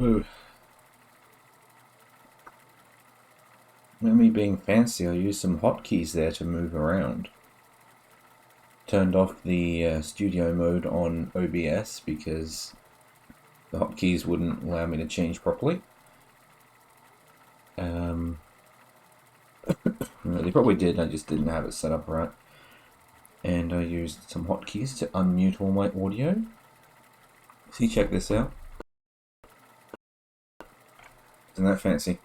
Ooh. Me being fancy, I used some hotkeys there to move around. Turned off the studio mode on OBS because the hotkeys wouldn't allow me to change properly. They probably did, I just didn't have it set up right. And I used some hotkeys to unmute all my audio. See, check this out. Isn't that fancy?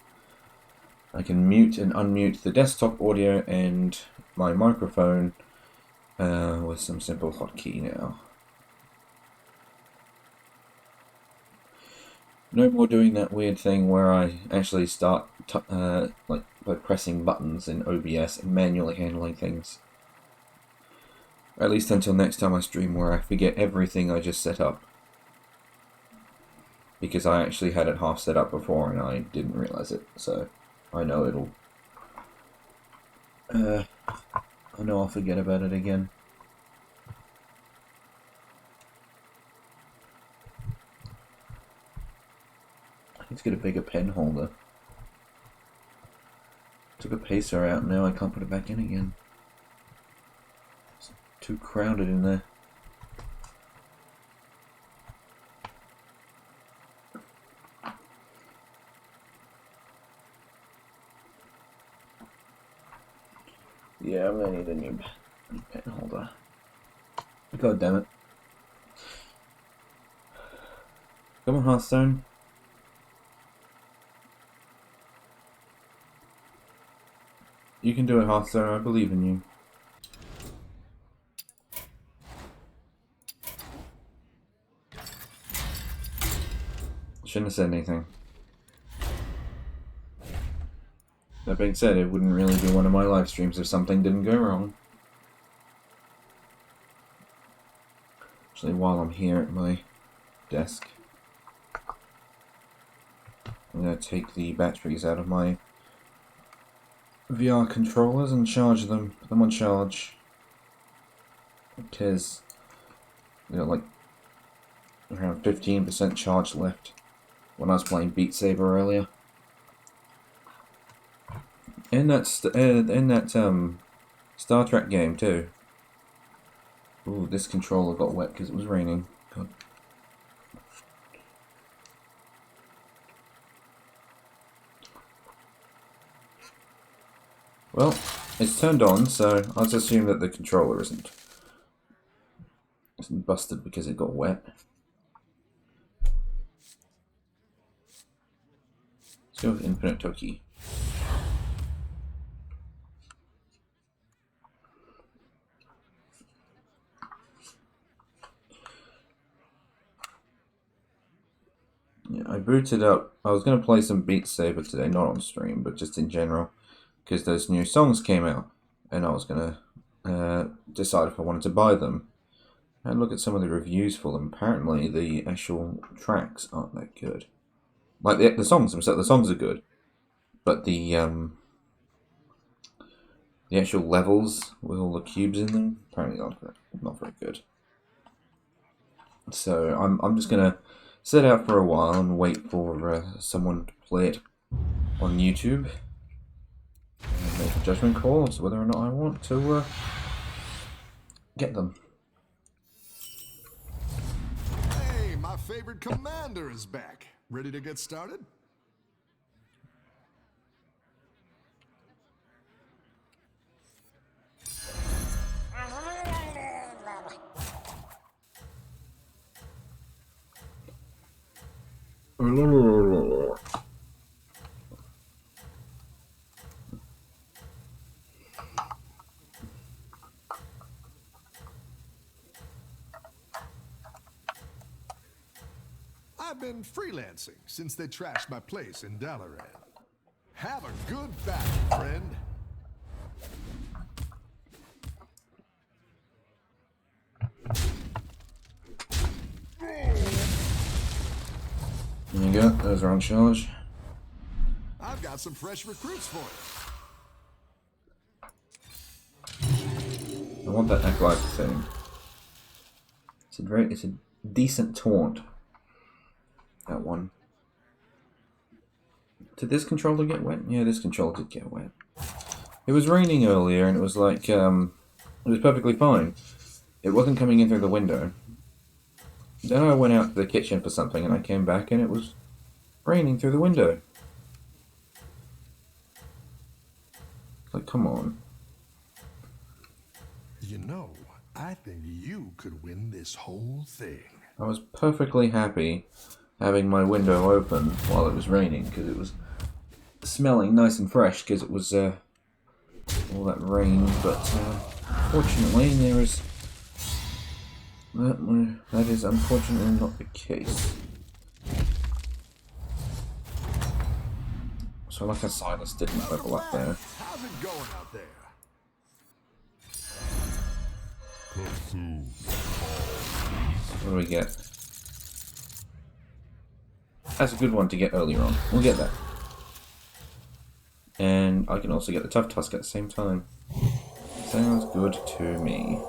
I can mute and unmute the desktop audio and my microphone with some simple hotkey now. No more doing that weird thing where I actually start like by pressing buttons in OBS and manually handling things. At least until next time I stream, where I forget everything I just set up. Because I actually had it half set up before and I didn't realize it, so I know it'll... I know I'll forget about it again. Let's get a bigger pen holder. Took a pacer out, now I can't put it back in again. It's too crowded in there. Yeah, I'm gonna need a new pen holder. God damn it. Come on, Hearthstone. You can do it, Hearthstone. I believe in you. Shouldn't have said anything. That being said, it wouldn't really be one of my live streams if something didn't go wrong. Actually, while I'm here at my desk, I'm going to take the batteries out of my VR controllers and charge them. Put them on charge. Because, you know, like around 15% charge left when I was playing Beat Saber earlier. In that Star Trek game too. Ooh, this controller got wet because it was raining. God. Well, it's turned on, so I'll just assume that the controller isn't busted because it got wet. Let's go with Infinite Toki. Yeah, I booted up. I was going to play some Beat Saber today, not on stream, but just in general, because those new songs came out, and I was going to decide if I wanted to buy them. And look at some of the reviews for them. Apparently, the actual tracks aren't that good. Like the songs themselves, the songs are good, but the actual levels with all the cubes in them apparently not very good. So I'm just gonna sit out for a while and wait for someone to play it on YouTube and make a judgment call as to whether or not I want to get them. Hey, my favorite commander is back. Ready to get started? I've been freelancing since they trashed my place in Dalaran. Have a good battle, friend. There you go, those are on charge. I've got some fresh recruits for I want that Acolyte thing. It's a decent taunt. That one. Did this controller get wet? Yeah, this controller did get wet. It was raining earlier, and it was like, it was perfectly fine. It wasn't coming in through the window. Then I went out to the kitchen for something, and I came back, and it was raining through the window. Like, come on. You know, I think you could win this whole thing. I was perfectly happy having my window open while it was raining, because it was smelling nice and fresh, because it was all that rain, but fortunately there is... That is unfortunately not the case. So like I Silas didn't level up there. How's it going out there? What do we get? That's a good one to get earlier on. We'll get that. And I can also get the Tough Tusk at the same time. Sounds good to me.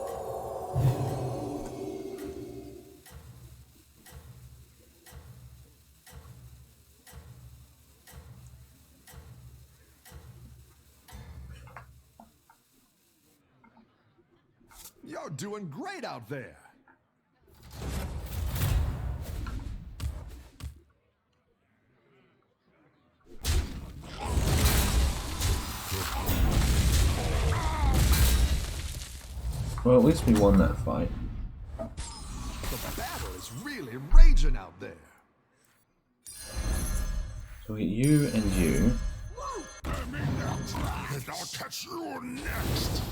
You're doing great out there. Well, at least we won that fight. The battle is really raging out there. So we get you and you. And I'll catch you next.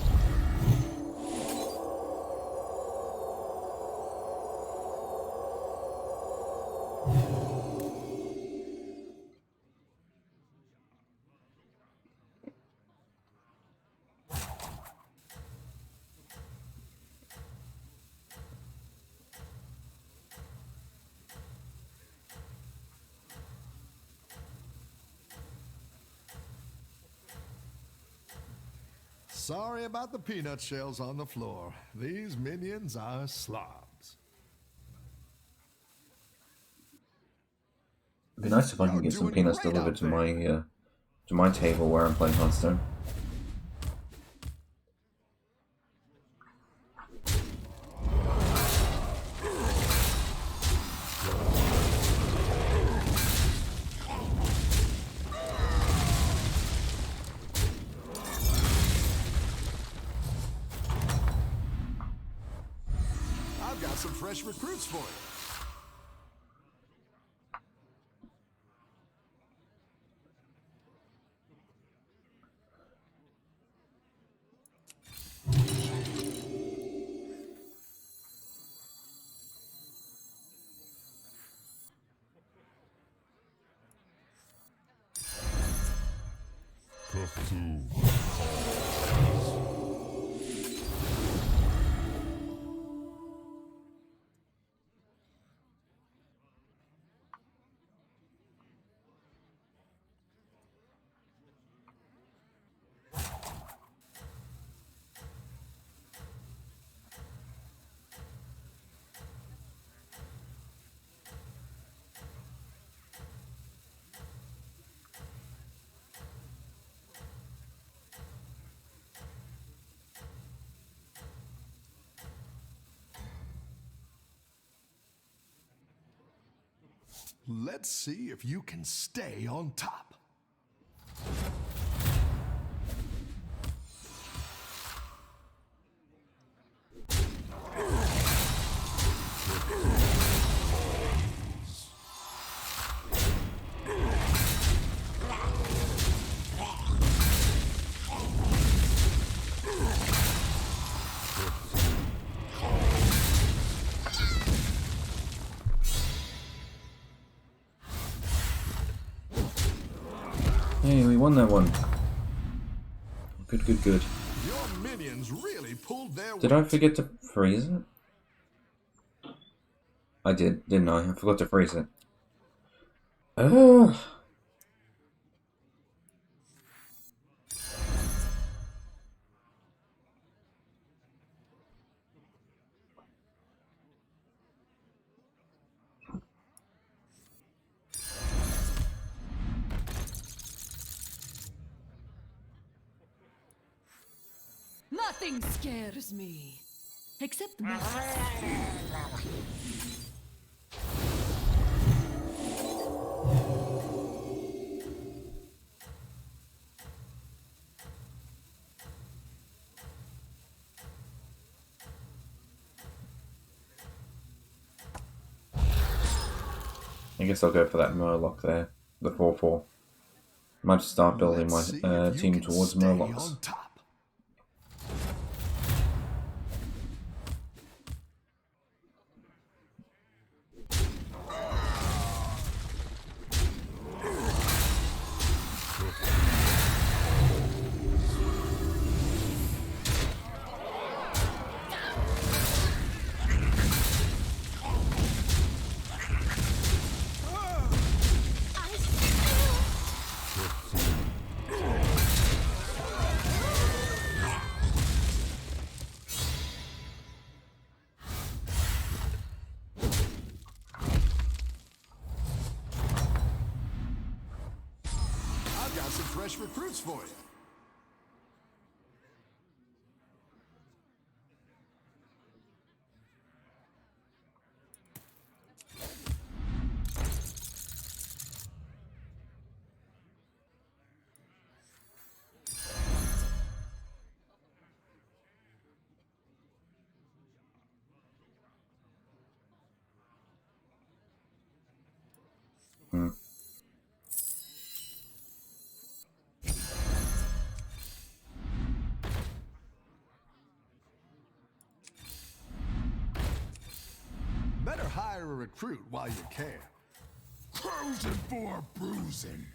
Sorry about the peanut shells on the floor. These minions are slobs. It'd be nice if I can get some peanuts delivered to my table where I'm playing Hearthstone. I've got some fresh recruits for you. Let's see if you can stay on top. Hey, we won that one. Good, good, good. Your minions really pulled their Did I forget to freeze it? I did, didn't I? I forgot to freeze it. Oh. Nothing scares me. Except me. I guess I'll go for that Murloc there, the 4/4. Might start building my team towards Murlocs. Some fresh recruits for you. Better hire a recruit while you can. Frozen for bruising.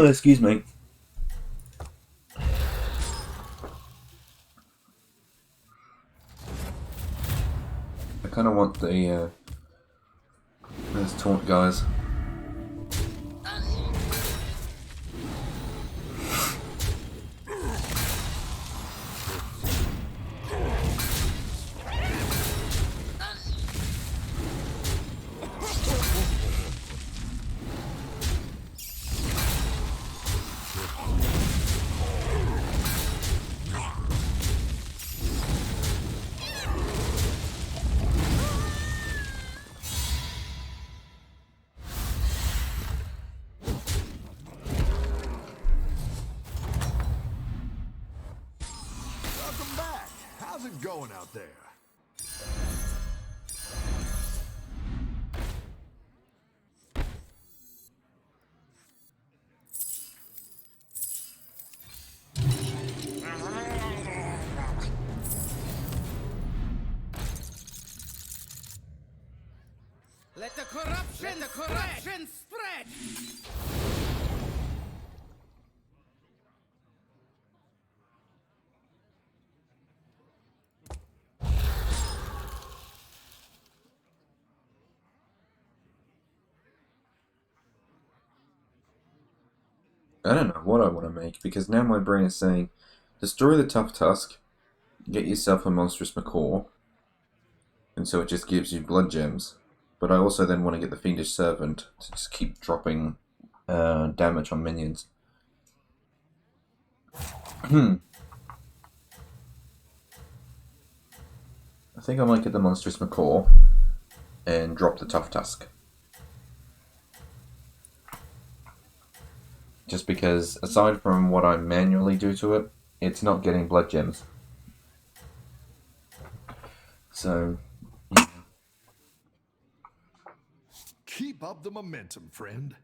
Excuse me. I kind of want those taunt guys. How's it going out there? Let the corruption spread! I don't know what I want to make, because now my brain is saying, destroy the Tough Tusk, get yourself a Monstrous Macaw, and so it just gives you blood gems. But I also then want to get the Fiendish Servant to just keep dropping damage on minions. I think I might get the Monstrous Macaw and drop the Tough Tusk. Just because, aside from what I manually do to it, it's not getting blood gems. So, yeah. Keep up the momentum, friend.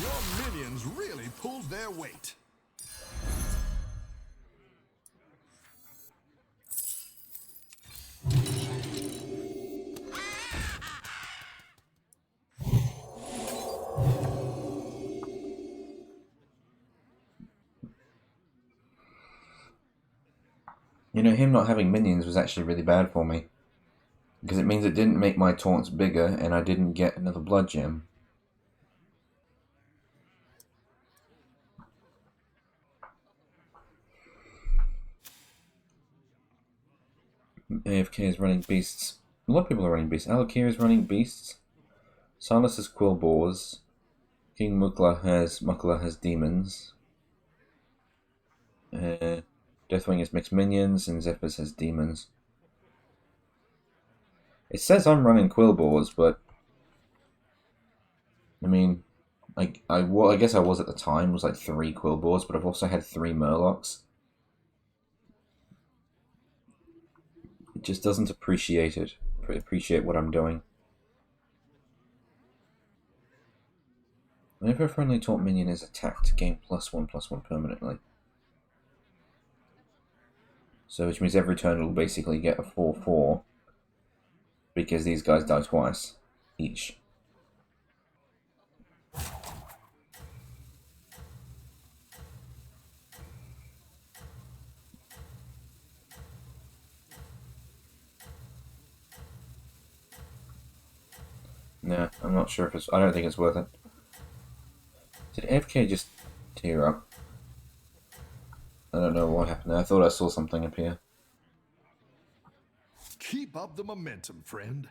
Your minions really pulled their weight. You know, him not having minions was actually really bad for me. Because it means it didn't make my taunts bigger, and I didn't get another blood gem. AFK is running beasts. A lot of people are running beasts. Alakir is running beasts. Silas has quill boars. King Mukla has demons. Deathwing has mixed minions, and Zephyrus has demons. It says I'm running quill boars, but I mean, I guess I was at the time. It was like 3 quill boars, but I've also had 3 murlocs. It just doesn't appreciate what I'm doing. Whenever a friendly taunt minion is attacked, gain +1/+1 permanently. So which means every turn it'll basically get a 4/4 because these guys die twice each. Nah, I'm not sure if it's. I don't think it's worth it. Did FK just tear up? I don't know what happened there. I thought I saw something appear. Keep up the momentum, friend.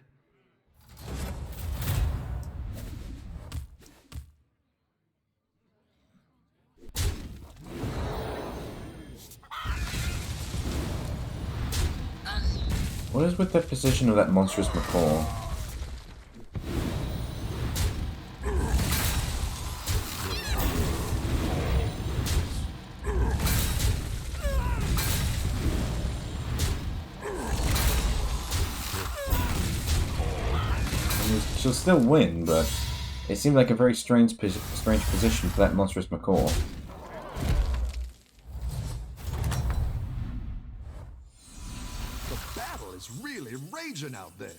What is with the position of that monstrous macaw? She'll still win, but it seemed like a very strange position for that monstrous macaw. The battle is really raging out there.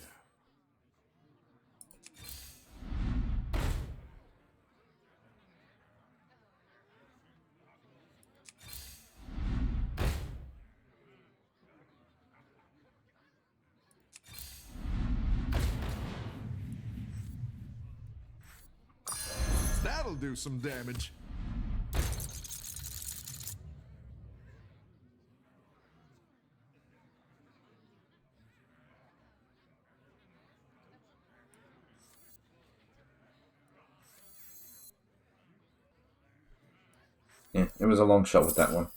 That'll do some damage. Yeah, it was a long shot with that one.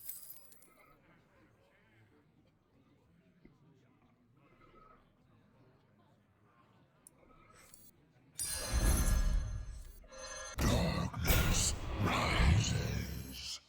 Darkness rises.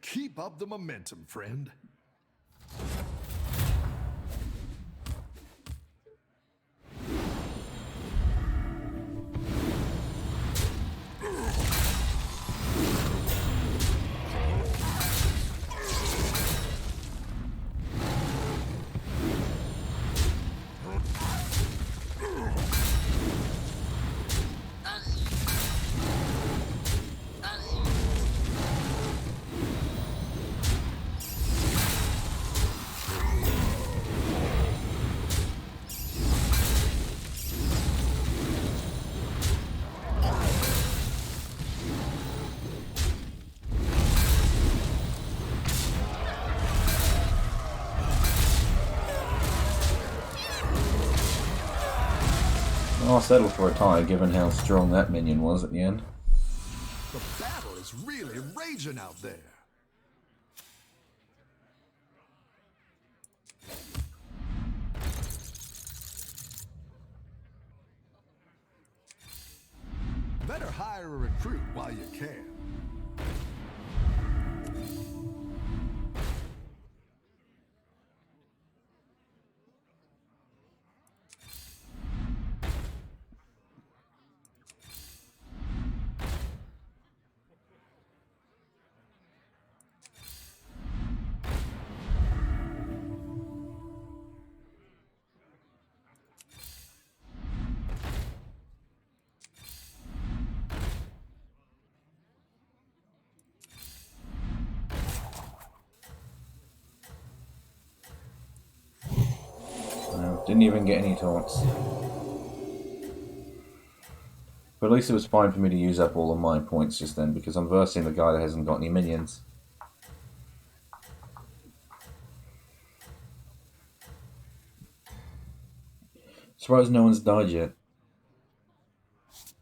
Keep up the momentum, friend. I'll settle for a tie, given how strong that minion was at the end. The battle is really raging out there. Better hire a recruit while you can. Didn't even get any taunts. But at least it was fine for me to use up all of my points just then, because I'm versing the guy that hasn't got any minions. Surprised no one's died yet.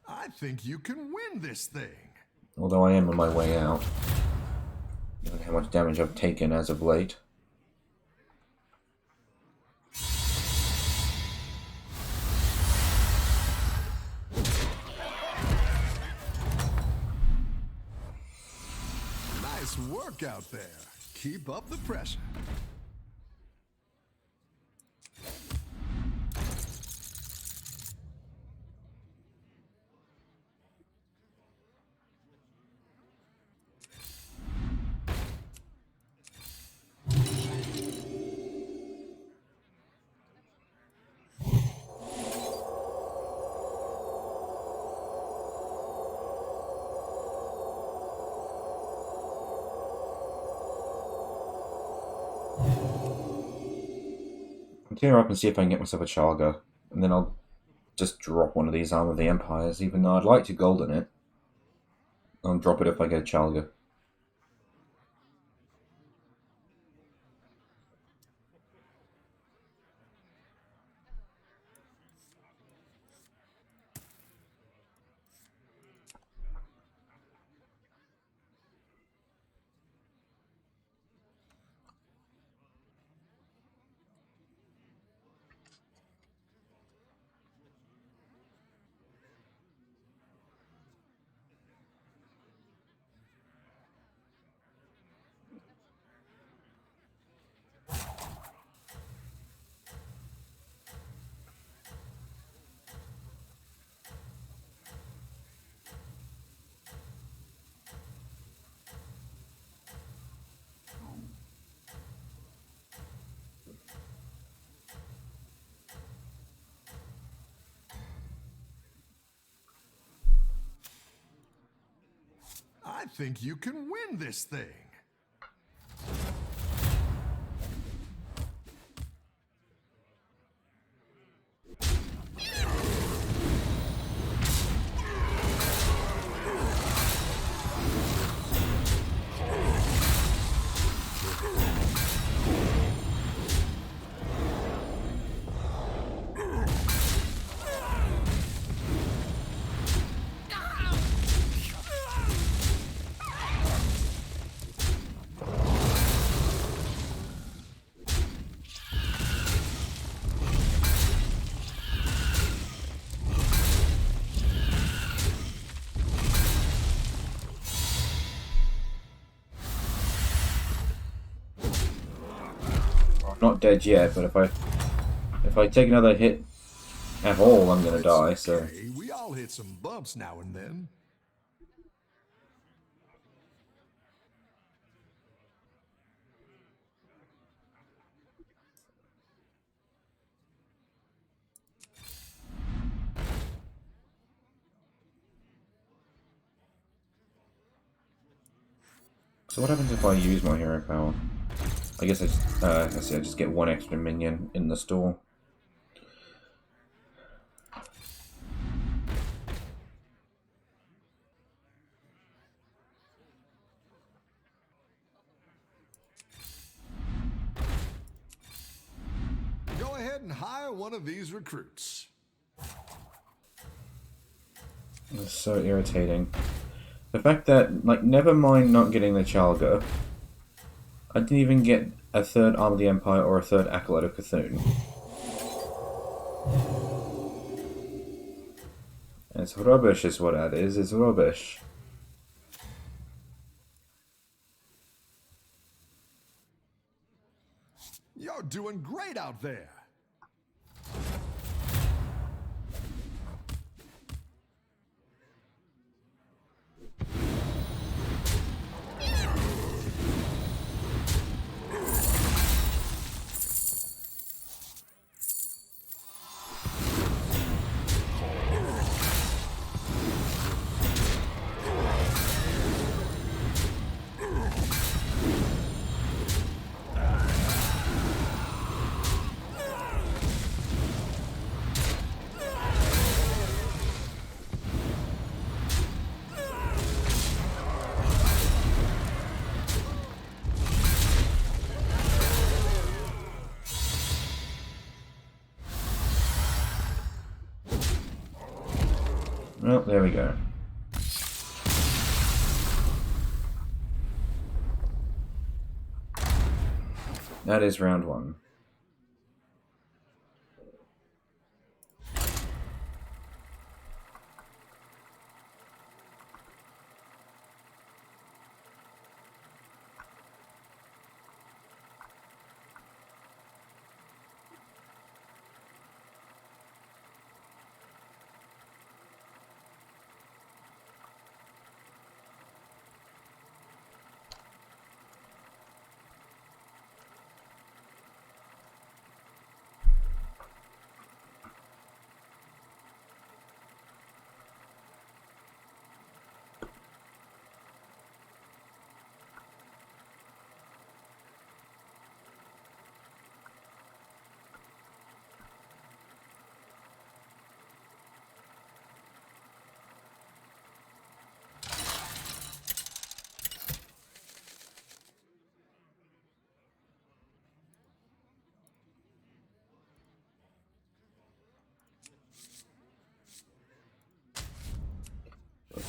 I think you can win this thing. Although I am on my way out. Given how much damage I've taken as of late. Nice work out there. Keep up the pressure. I'll tear up and see if I can get myself a Chalga. And then I'll just drop one of these Arm of the Empires, even though I'd like to golden it. I'll drop it if I get a Chalga. I think you can win this thing. Not dead yet, but if I take another hit at all, I'm gonna die, so... Okay, we all hit some bumps now and then. So what happens if I use my hero power? I guess I just get one extra minion in the store. Go ahead and hire one of these recruits. It's so irritating. The fact that, like, never mind not getting the Chalga, I didn't even get a third Arm of the Empire or a third Acolyte of Cthulhu. It's rubbish is what that is, it's rubbish. You're doing great out there. Well, there we go. That is round 1.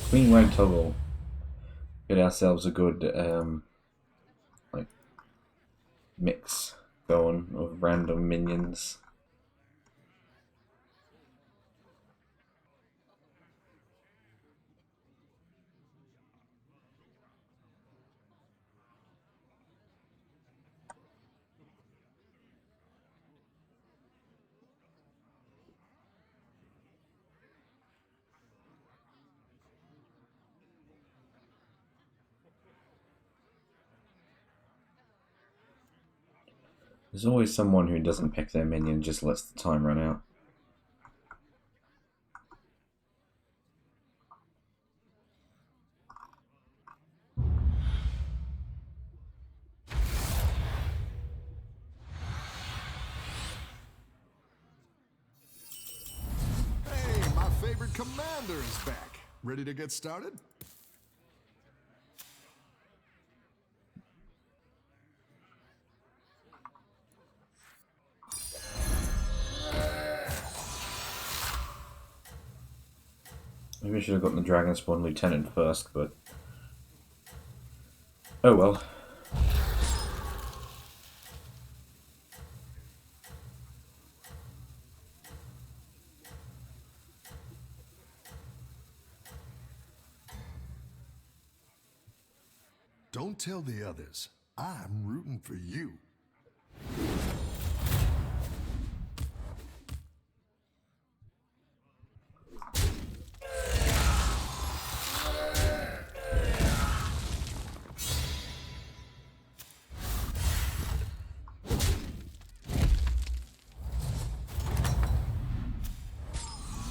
Queen Wag Toggle. Get ourselves a good like mix going of random minions. There's always someone who doesn't pick their minion, just lets the time run out. Hey, my favorite commander is back. Ready to get started? Maybe I should have gotten the Dragonspawn Lieutenant first, but oh well. Don't tell the others. I'm rooting for you.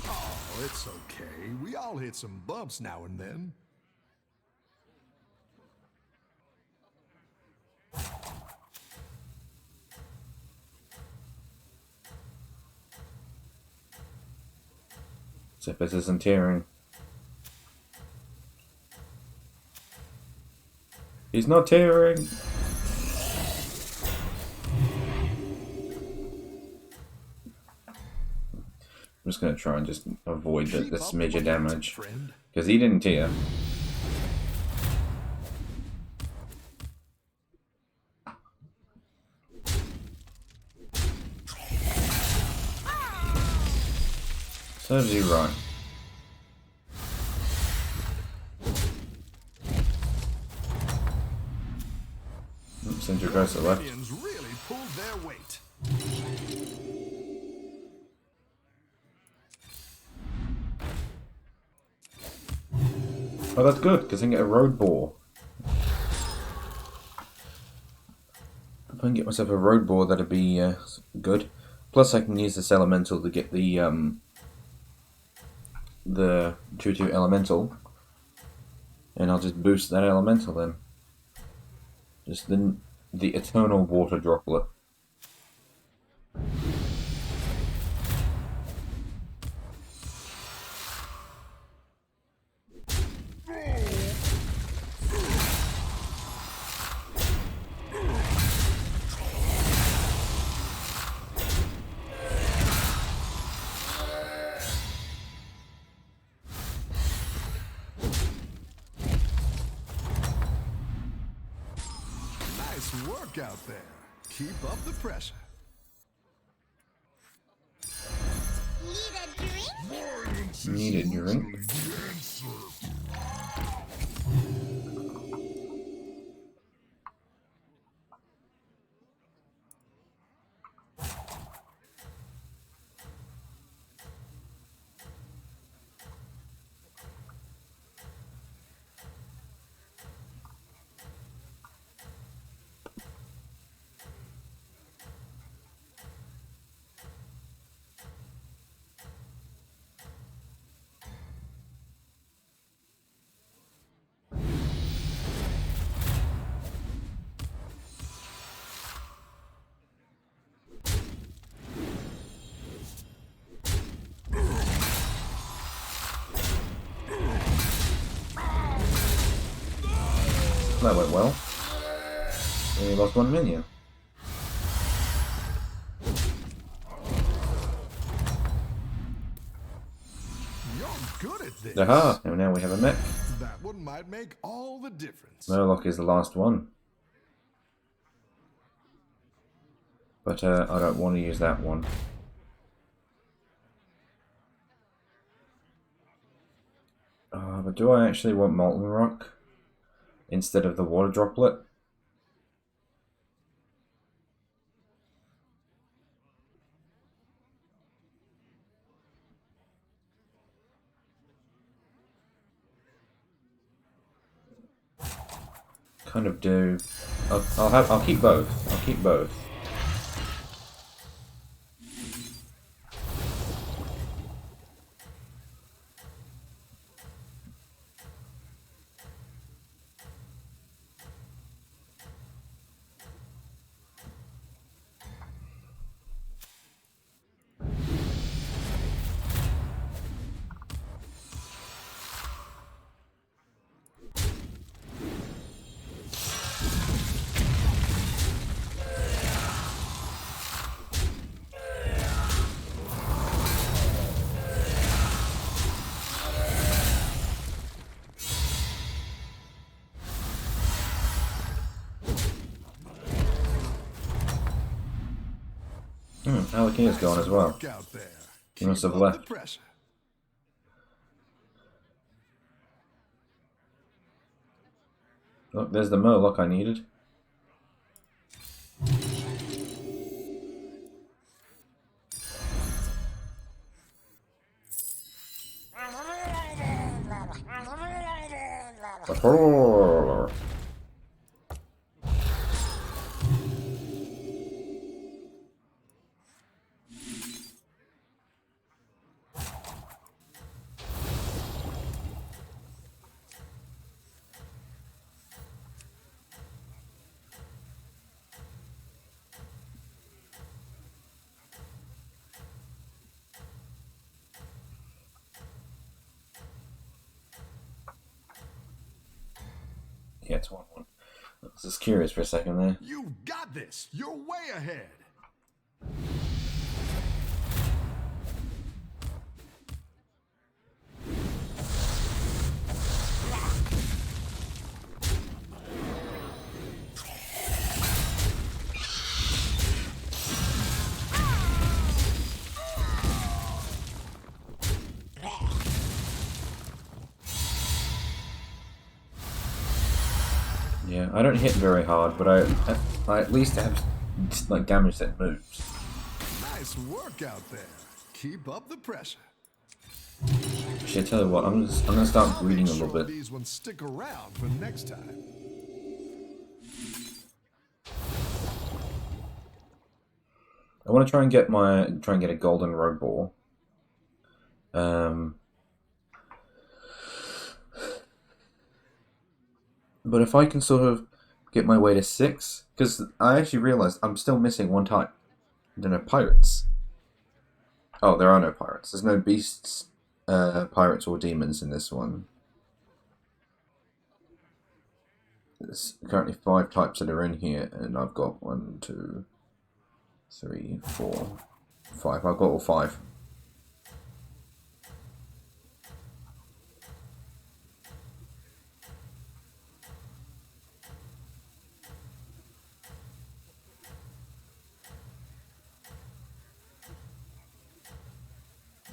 Oh, it's okay. We all hit some bumps now and then. Zippers isn't tearing. He's not tearing! I'm just gonna try and just avoid the smidge of damage. Because he didn't tear. Serves you right. Send your guys to the left. Minions really pulled their weight. Oh, that's good, because I can get a road boar. If I can get myself a road boar, that'd be good. Plus, I can use this elemental to get the 2/2 elemental, and I'll just boost that elemental then. Just the eternal water droplet. work out there. Keep up the pressure. Need a drink? That went well. We lost one minion. You're good at this. Aha! And now we have a mech. That one might make all the difference. Murloc is the last one. But I don't want to use that one. But do I actually want Molten Rock instead of the Water Droplet? Kind of do. I'll keep both. I'll keep both. Alakina's gone as well. He must have left. Look, there's the Murloc I needed. Yeah, it's 1-1. I was just curious for a second there. You got this. You're way ahead. Yeah, I don't hit very hard, but I at least have like damage that moves. Nice work out there. Keep up the pressure. Actually, I tell you what, I'm gonna start breeding a little bit. These ones stick around for next time. I want to try and get a golden rogue ball. But if I can sort of get my way to 6, because I actually realized I'm still missing one type. There are no pirates. Oh, there are no pirates. There's no beasts, pirates, or demons in this one. There's currently 5 types that are in here, and I've got 1, 2, 3, 4, 5. I've got all 5.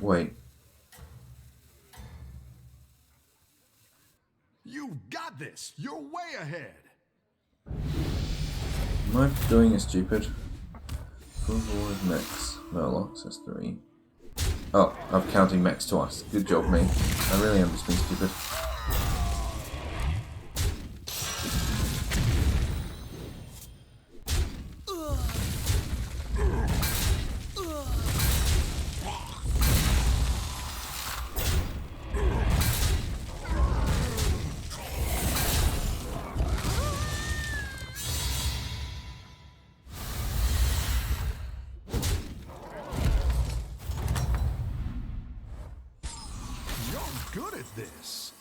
Wait. You've got this. You're way ahead. Am I doing it stupid? Full forward mechs. Murlocs, that's 3. Oh, I'm counting mechs twice. Good job, me. I really am just being stupid. You're good at this.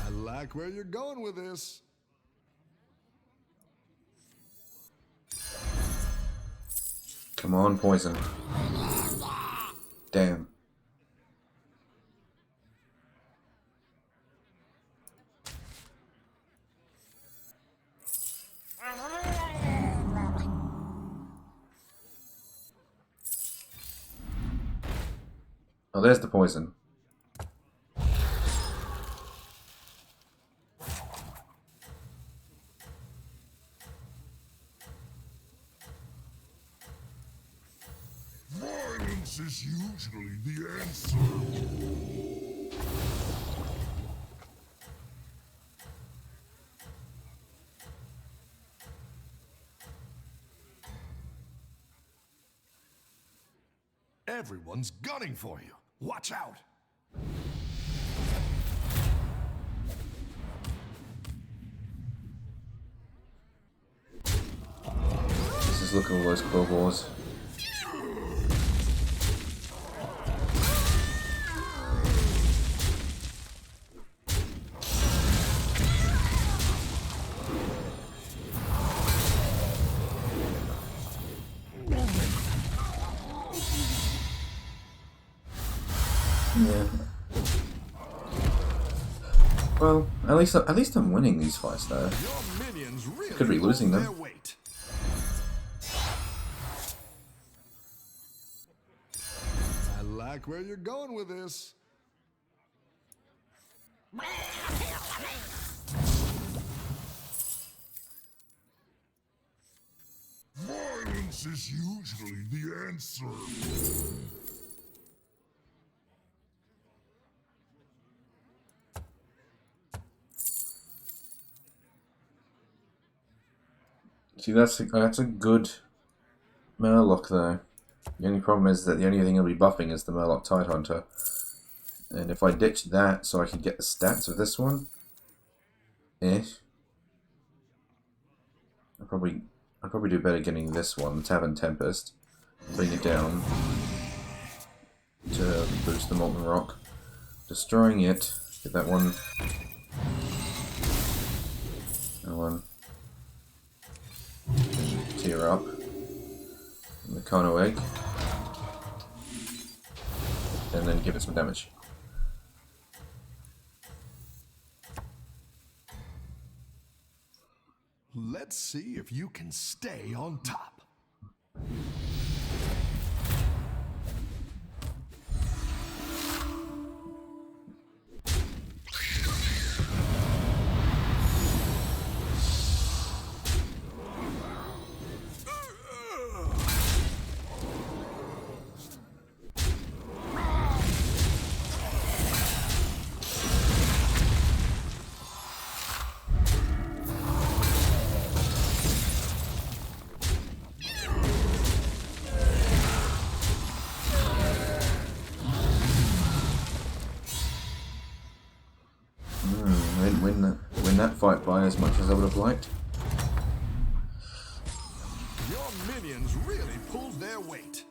I like where you're going with this. Come on, poison. Damn. Oh, there's the poison. Violence is usually the answer. Everyone's gunning for you. Watch out. Just look at all those claw balls. Yeah. Well, at least I'm winning these fights though. Your minions really Could be losing pulled them. their weight. I like where you're going with this. Violence is usually the answer. See, that's a good Murloc though. The only problem is that the only thing I'll be buffing is the Murloc Tidehunter. And if I ditch that so I can get the stats of this one, I'd probably do better getting this one, the Tavern Tempest, bring it down to boost the Molten Rock, destroying it, get that one, tear up, and the Kano Egg, and then give it some damage. Let's see if you can stay on top. I didn't win that fight by as much as I would have liked. Your minions really pulled their weight.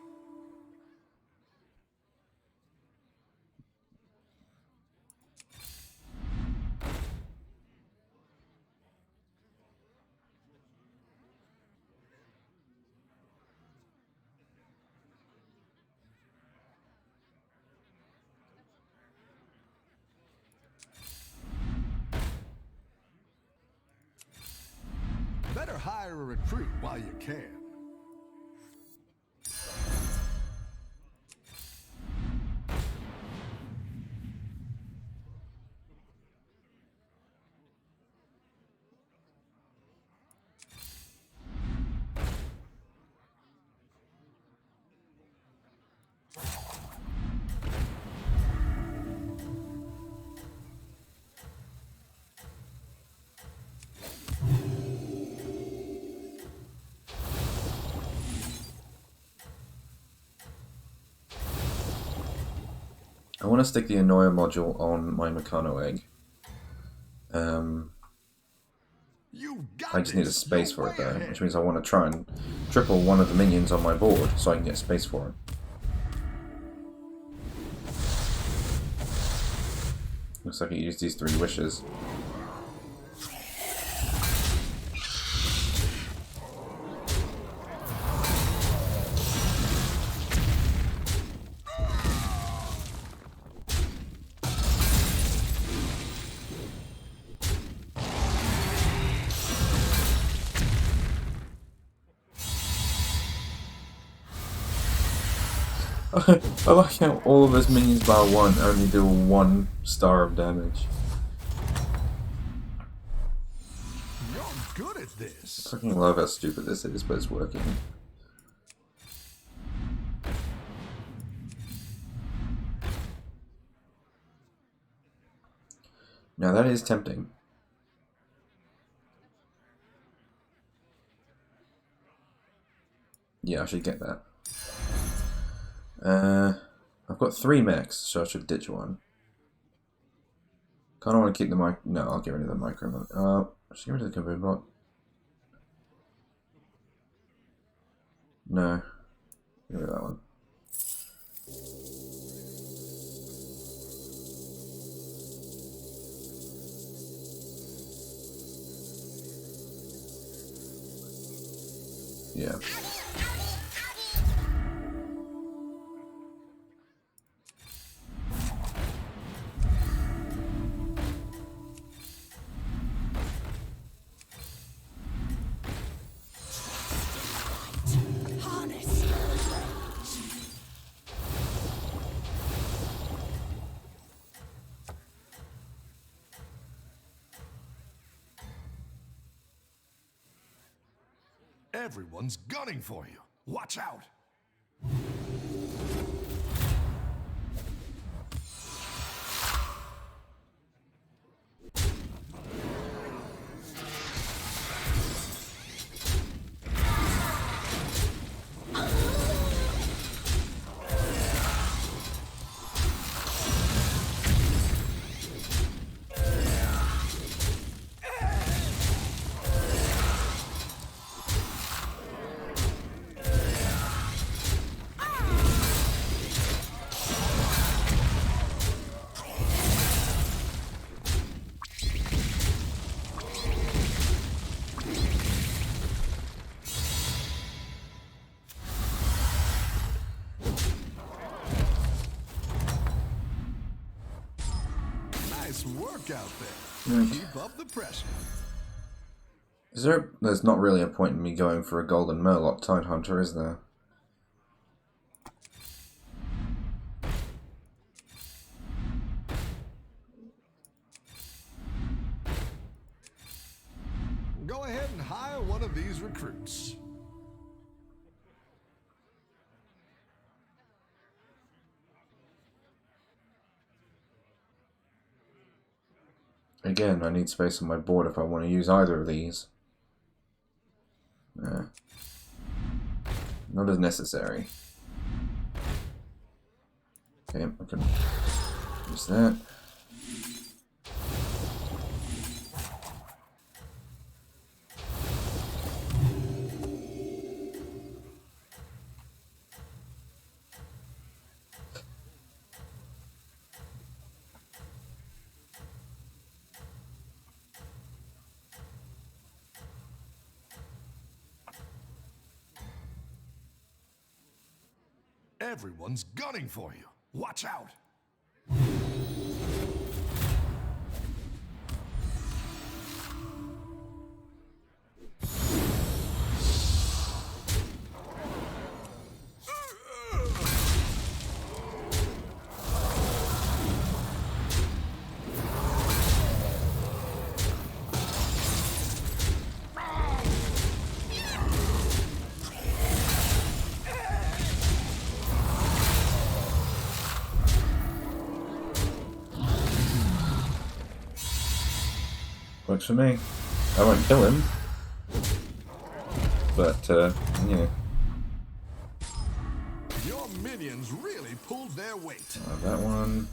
Better hire a recruit while you can. I want to stick the Annoyer module on my Meccano egg. I just need a space for it though, which means I want to try and triple one of the minions on my board so I can get space for it. Looks like I used these 3 wishes. I like how all of his minions bar 1 only do 1 star of damage. You're good at this. I fucking love how stupid this is, but it's working. Now that is tempting. Yeah, I should get that. I've got 3 mechs, so I should ditch 1. Kinda want to keep the mic. No, I'll get rid of the micro. I should get rid of the convert block. No. Get rid of that one. Yeah. Everyone's gunning for you. Watch out. Nice work out there. Keep up the pressure. There's not really a point in me going for a golden Murloc Tidehunter, is there? Go ahead and hire one of these recruits. Again, I need space on my board if I want to use either of these. Not as necessary. Okay, I can use that. Everyone's gunning for you. Watch out. Works for me. I won't kill him. But, yeah. Your minions really pulled their weight. That one.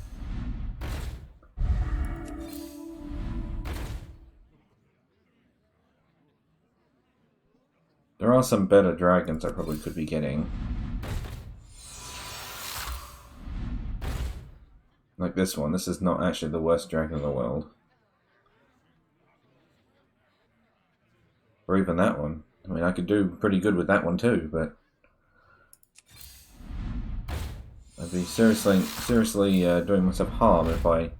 There are some better dragons I probably could be getting. Like this one. This is not actually the worst dragon in the world. Or even that one. I mean, I could do pretty good with that one too, but I'd be seriously doing myself harm if I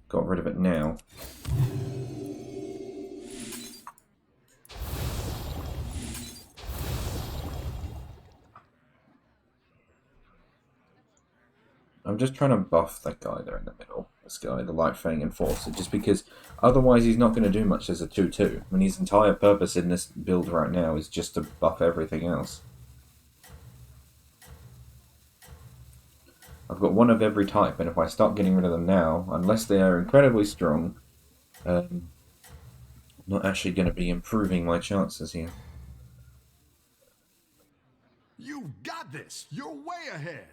got rid of it now. I'm just trying to buff that guy there in the middle. This guy, the Light Fang Enforcer, just because otherwise he's not going to do much as a 2-2. I mean, his entire purpose in this build right now is just to buff everything else. I've got one of every type, and if I start getting rid of them now, unless they are incredibly strong, I'm not actually going to be improving my chances here. You've got this. You're way ahead.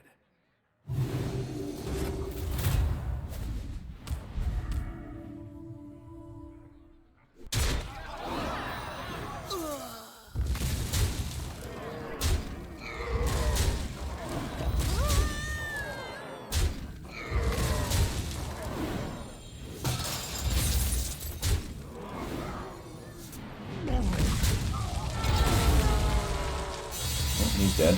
He's dead.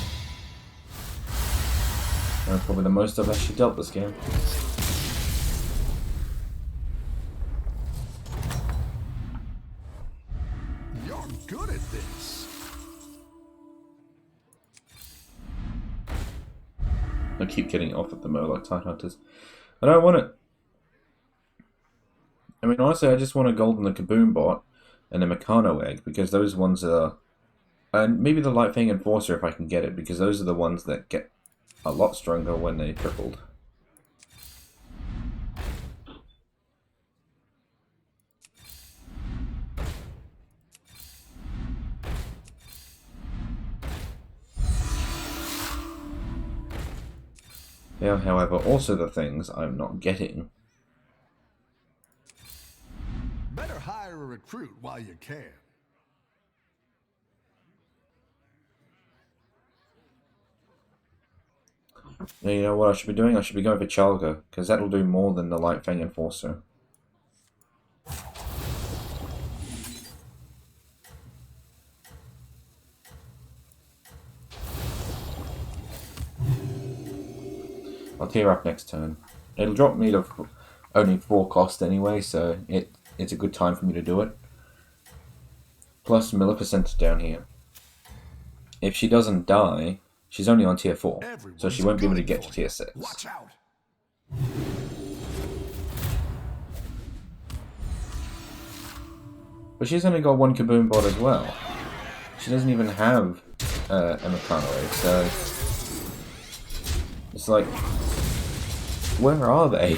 That's probably the most I've actually dealt this game. You're good at this. I keep getting off at the Murloc Tidehunters. I don't want it. I mean, honestly, I just want a gold and the Kaboom bot and a Meccano egg, because those ones are... And maybe the Light Fang Enforcer if I can get it, because those are the ones that get a lot stronger when they tripled. They are, however, also the things I'm not getting. Better hire a recruit while you can. Now, you know what I should be doing? I should be going for Chalga, because that'll do more than the Light Fang Enforcer. I'll tear up next turn. It'll drop me to only 4 cost anyway, so it's a good time for me to do it. Plus Maleficent's down here. If she doesn't die, she's only on tier 4, so she won't be able to get to tier 6. Watch out. But she's only got one Kaboom bot as well. She doesn't even have a Meccano egg, so... It's like... Where are they?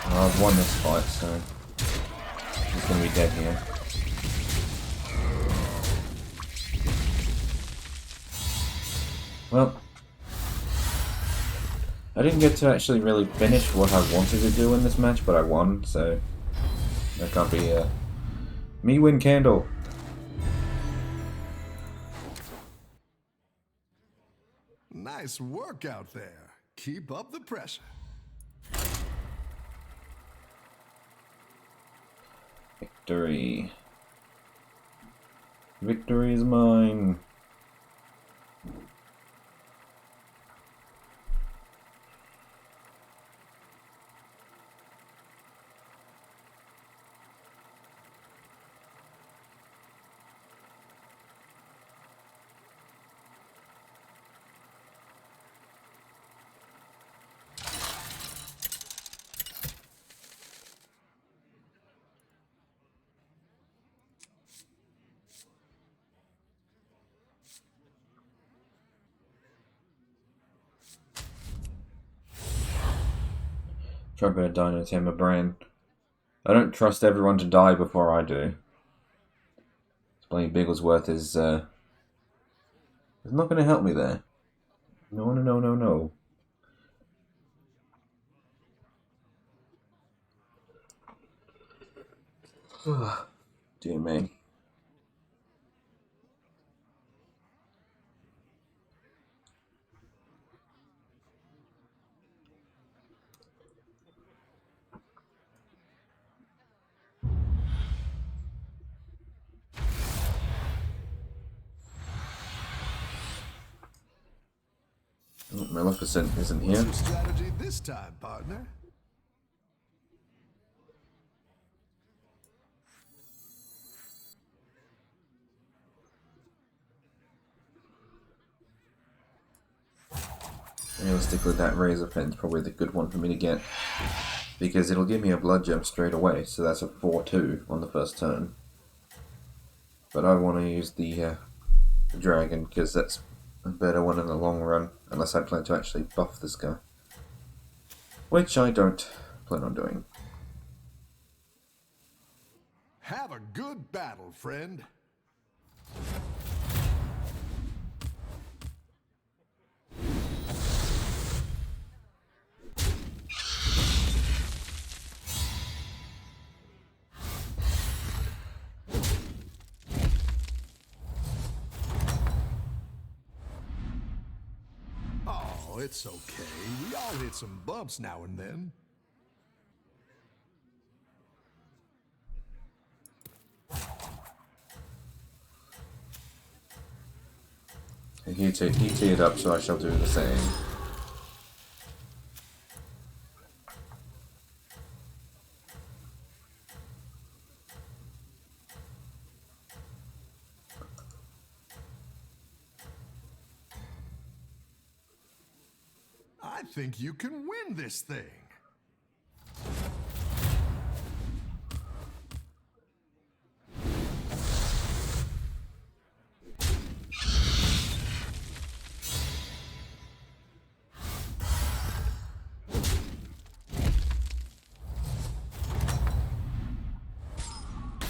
Well, I've won this fight, so... He's gonna be dead here. Well... I didn't get to actually really finish what I wanted to do in this match, but I won, so... That can't be, me win candle! Nice work out there. Keep up the pressure. Victory. Victory is mine. Try to Dino Tamer Brain. I don't trust everyone to die before I do. Playing Bigglesworth is not going to help me there. No, no, no, no, no. Dear me. Oh, Maleficent isn't What's here. your strategy this time, partner? Realistically, that Razor Pen's probably the good one for me to get. Because it'll give me a blood gem straight away, so that's a 4-2 on the first turn. But I want to use the dragon, because that's a better one in the long run, unless I plan to actually buff this guy. Which I don't plan on doing. Have a good battle, friend. Oh, it's okay. We all hit some bumps now and then. He teed up, so I shall do the same. I think you can win this thing.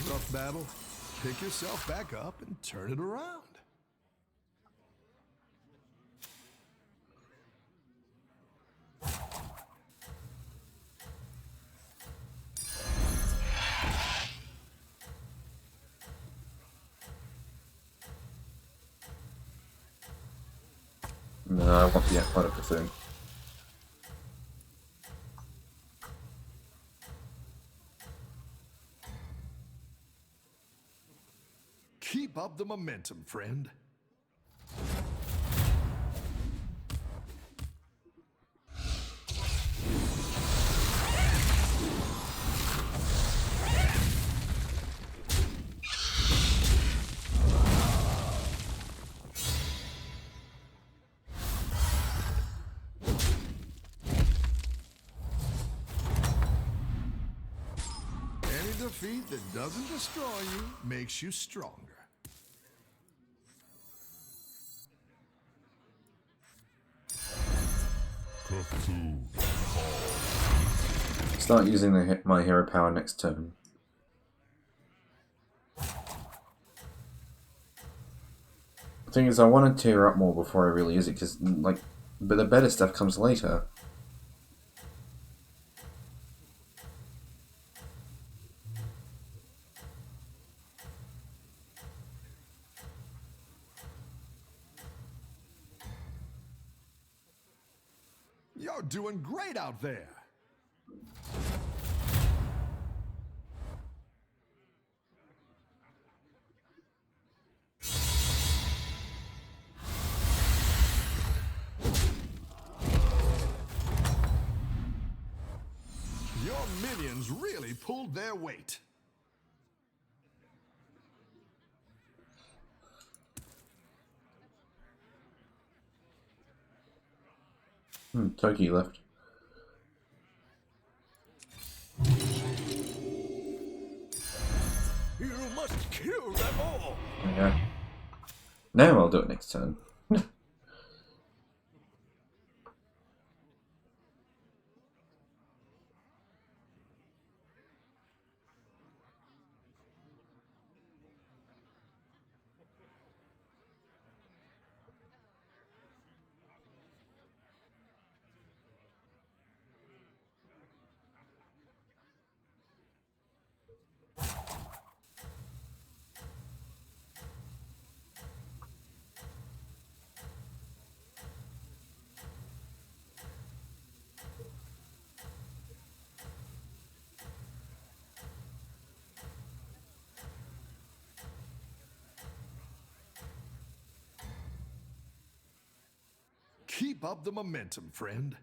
Rough battle. Pick yourself back up and turn it around. No, I want the Aquatic Buffoon. Keep up the momentum, friend. Any defeat that doesn't destroy you makes you stronger. Start using my hero power next turn. The thing is, I want to tear up more before I really use it, because, like, but the better stuff comes later. You're doing great out there. Your minions really pulled their weight. Toki left. You must kill them all. Okay. Now I'll do it next turn. Keep up the momentum, friend.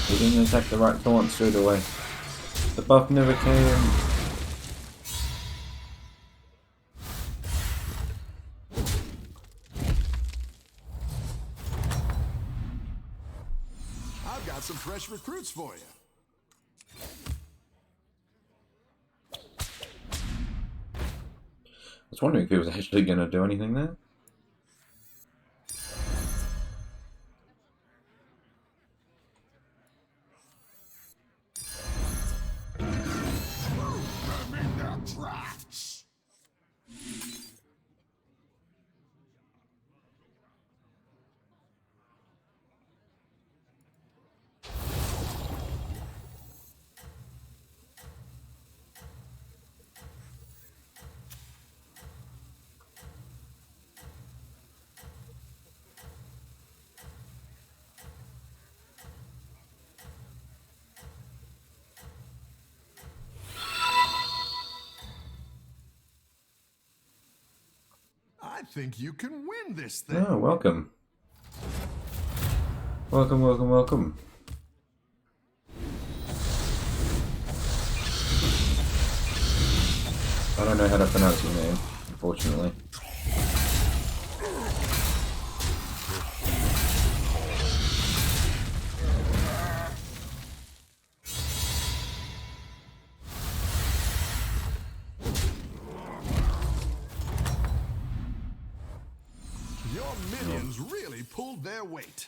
He didn't attack the right taunt straight away. The buff never came. I've got some fresh recruits for you. I was wondering if he was actually going to do anything there. I think you can win this thing. Oh, welcome. Welcome, welcome, welcome. I don't know how to pronounce your name, unfortunately. Your minions really pulled their weight.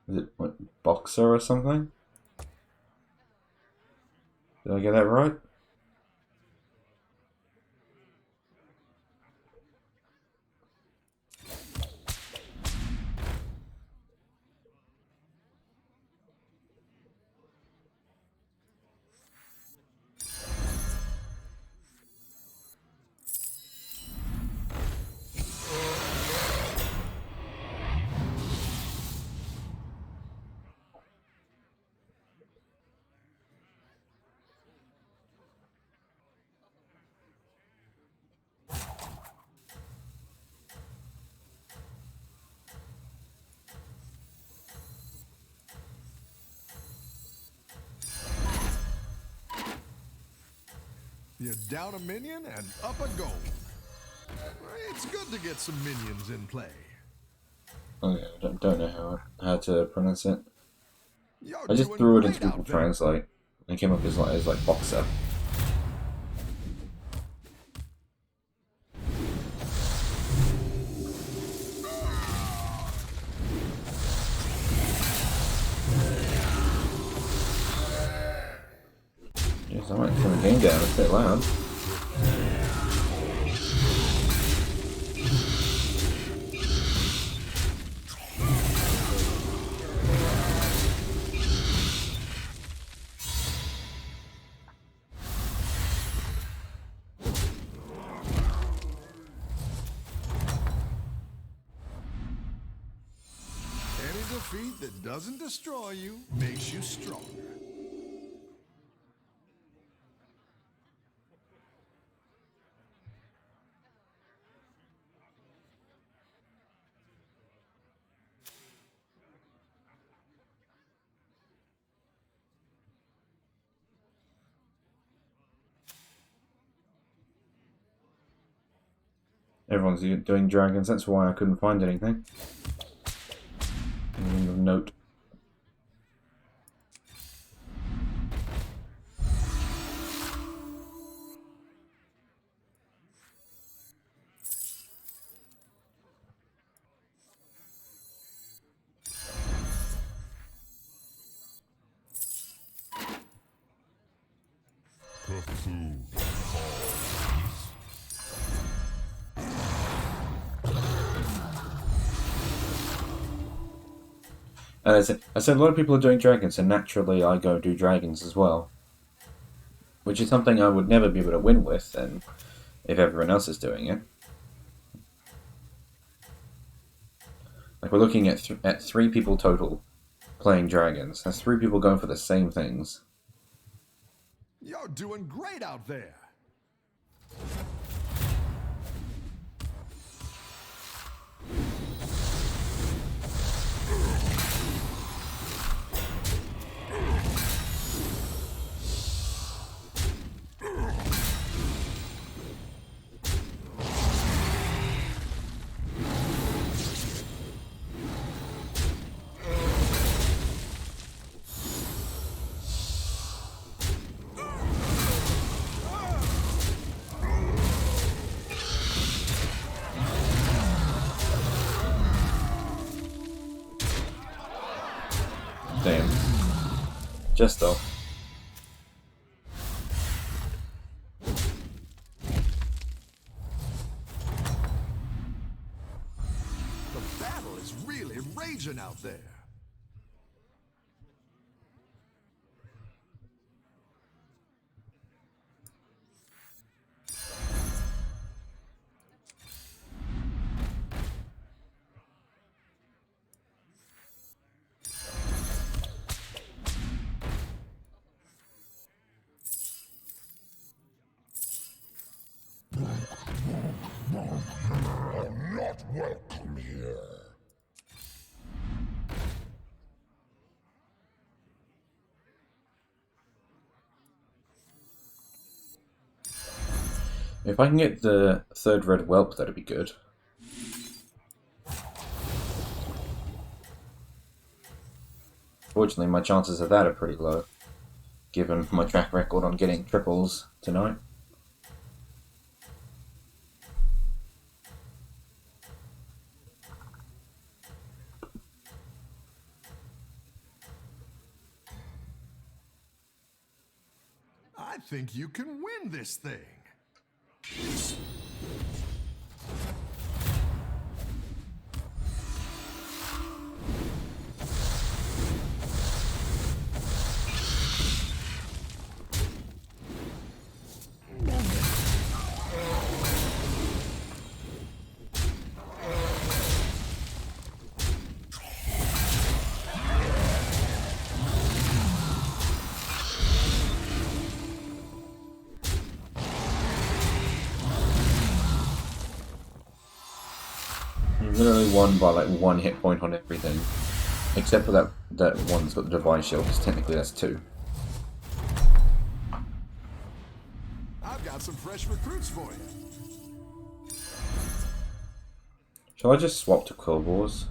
Is it what, boxer or something? Did I get that right? You're down a minion and up a goal. It's good to get some minions in play. Oh yeah, I don't know how to pronounce it. You're I just doing threw it great into Google out there. Translate. And it came up as like boxer. Yes, I might turn the game down. It's a bit loud. Any defeat that doesn't destroy you makes you stronger. Everyone's doing dragons. That's why I couldn't find anything. Anything of note. And I said a lot of people are doing dragons, and naturally I go do dragons as well. Which is something I would never be able to win with, and if everyone else is doing it. Like, we're looking at 3 people total playing dragons. That's 3 people going for the same things. You're doing great out there. Damn. Just off. The battle is really raging out there. Not welcome here. If I can get the 3rd red whelp, that'd be good. Fortunately, my chances of that are pretty low, given my track record on getting triples tonight. I think you can win this thing. Literally won by like 1 hit point on everything. Except for that one that's got the Divine Shield, because technically that's 2. I've got some fresh recruits for you. Shall I just swap to Quill Wars?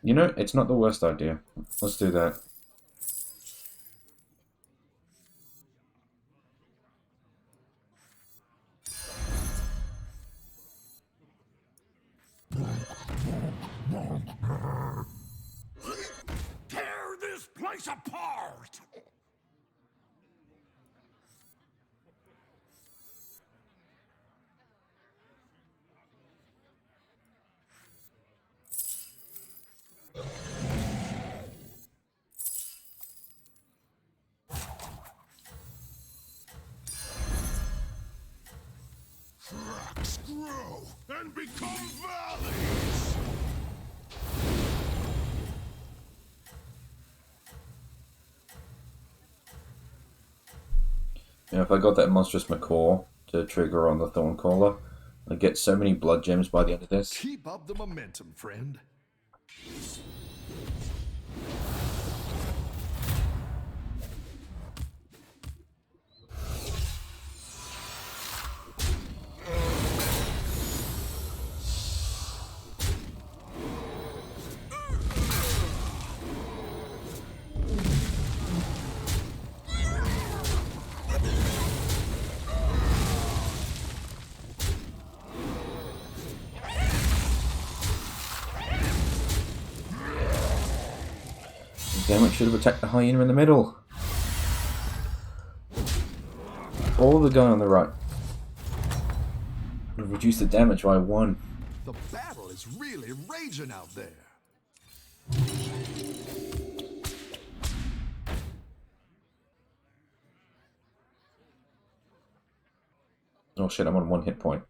You know, it's not the worst idea. Let's do that. Tear this place apart! Tracks grow and become valleys! You know, if I got that monstrous macaw to trigger on the Thorncaller, I'd get so many blood gems by the end of this. Keep up the momentum, friend. Damn it, should have attacked the hyena in the middle. Or the guy on the right. Reduce the damage by 1. The battle is really raging out there. Oh shit, I'm on 1 hit point.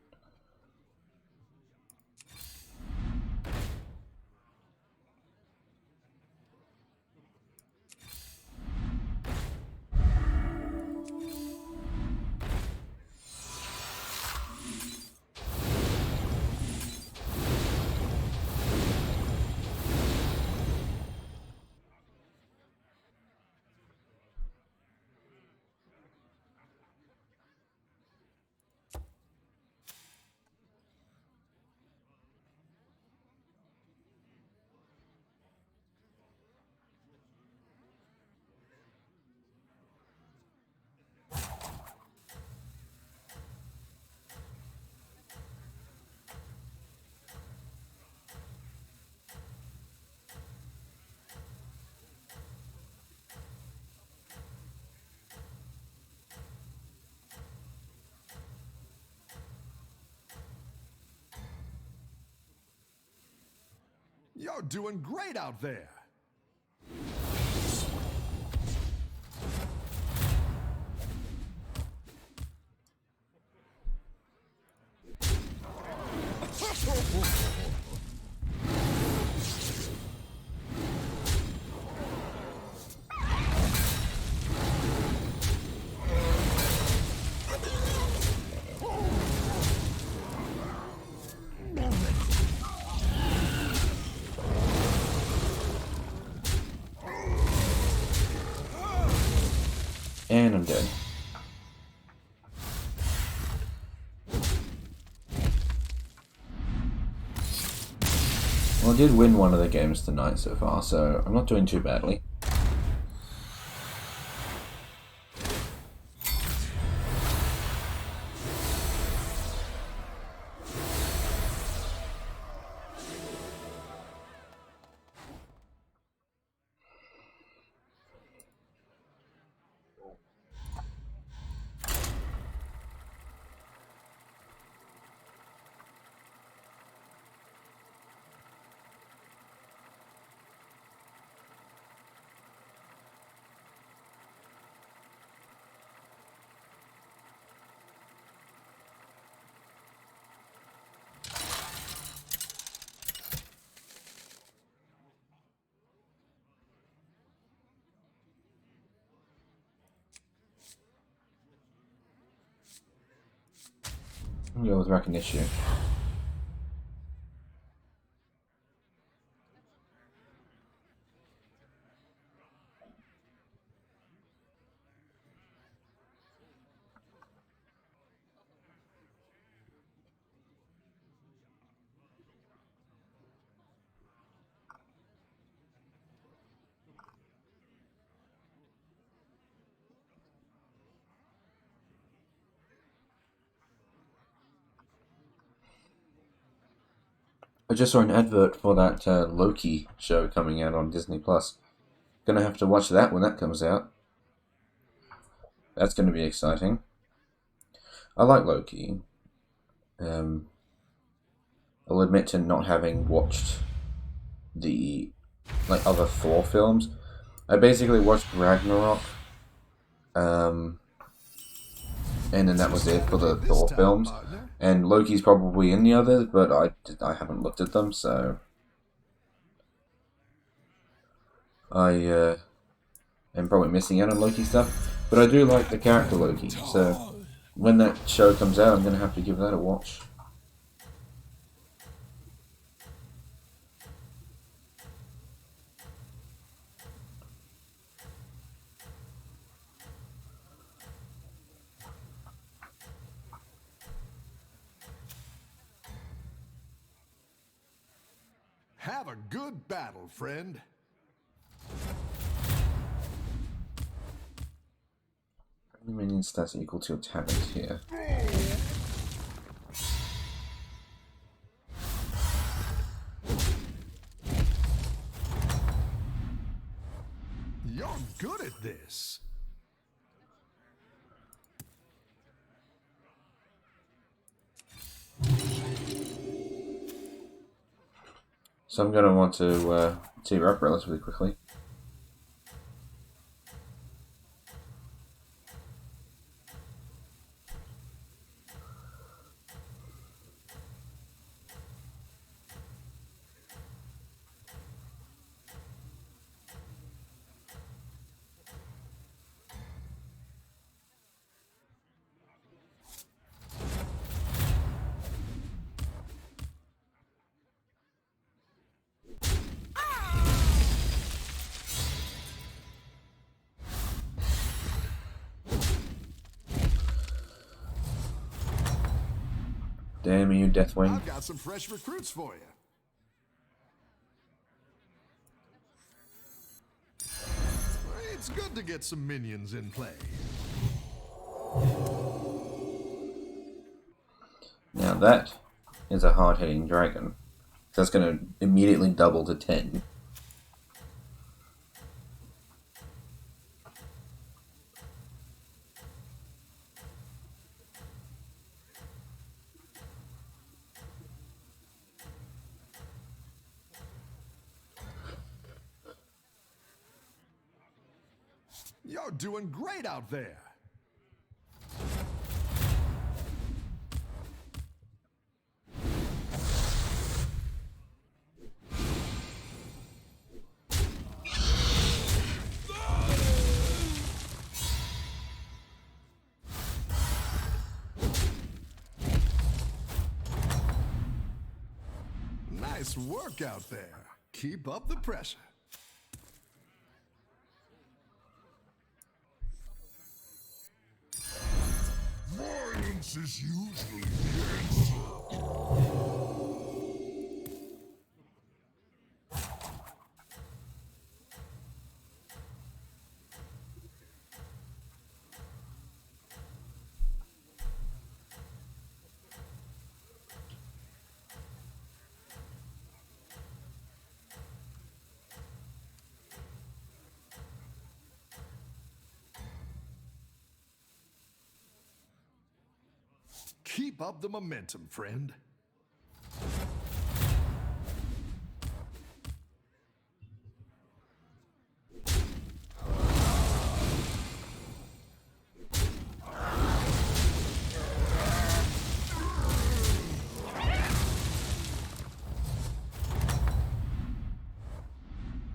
You're doing great out there. And I'm dead. Well, I did win one of the games tonight so far, so I'm not doing too badly. I'm going with recognition. I just saw an advert for that Loki show coming out on Disney Plus. Gonna have to watch that when that comes out. That's gonna be exciting. I like Loki. I'll admit to not having watched the other Thor films. I basically watched Ragnarok, and then that was it for the Thor films. And Loki's probably in the others, but I haven't looked at them, so I am probably missing out on Loki stuff. But I do like the character Loki, so when that show comes out, I'm gonna have to give that a watch. Have a good battle, friend. Friendly minion stats equal to your talent here. You're good at this. So I'm going to want to tear up relatively quickly. Damn you, Deathwing. I've got some fresh recruits for you. It's good to get some minions in play. Now that is a hard-hitting dragon. That's going to immediately double to 10. You're doing great out there. Nice work out there. Keep up the pressure. Violence is usually the answer. Keep up the momentum, friend.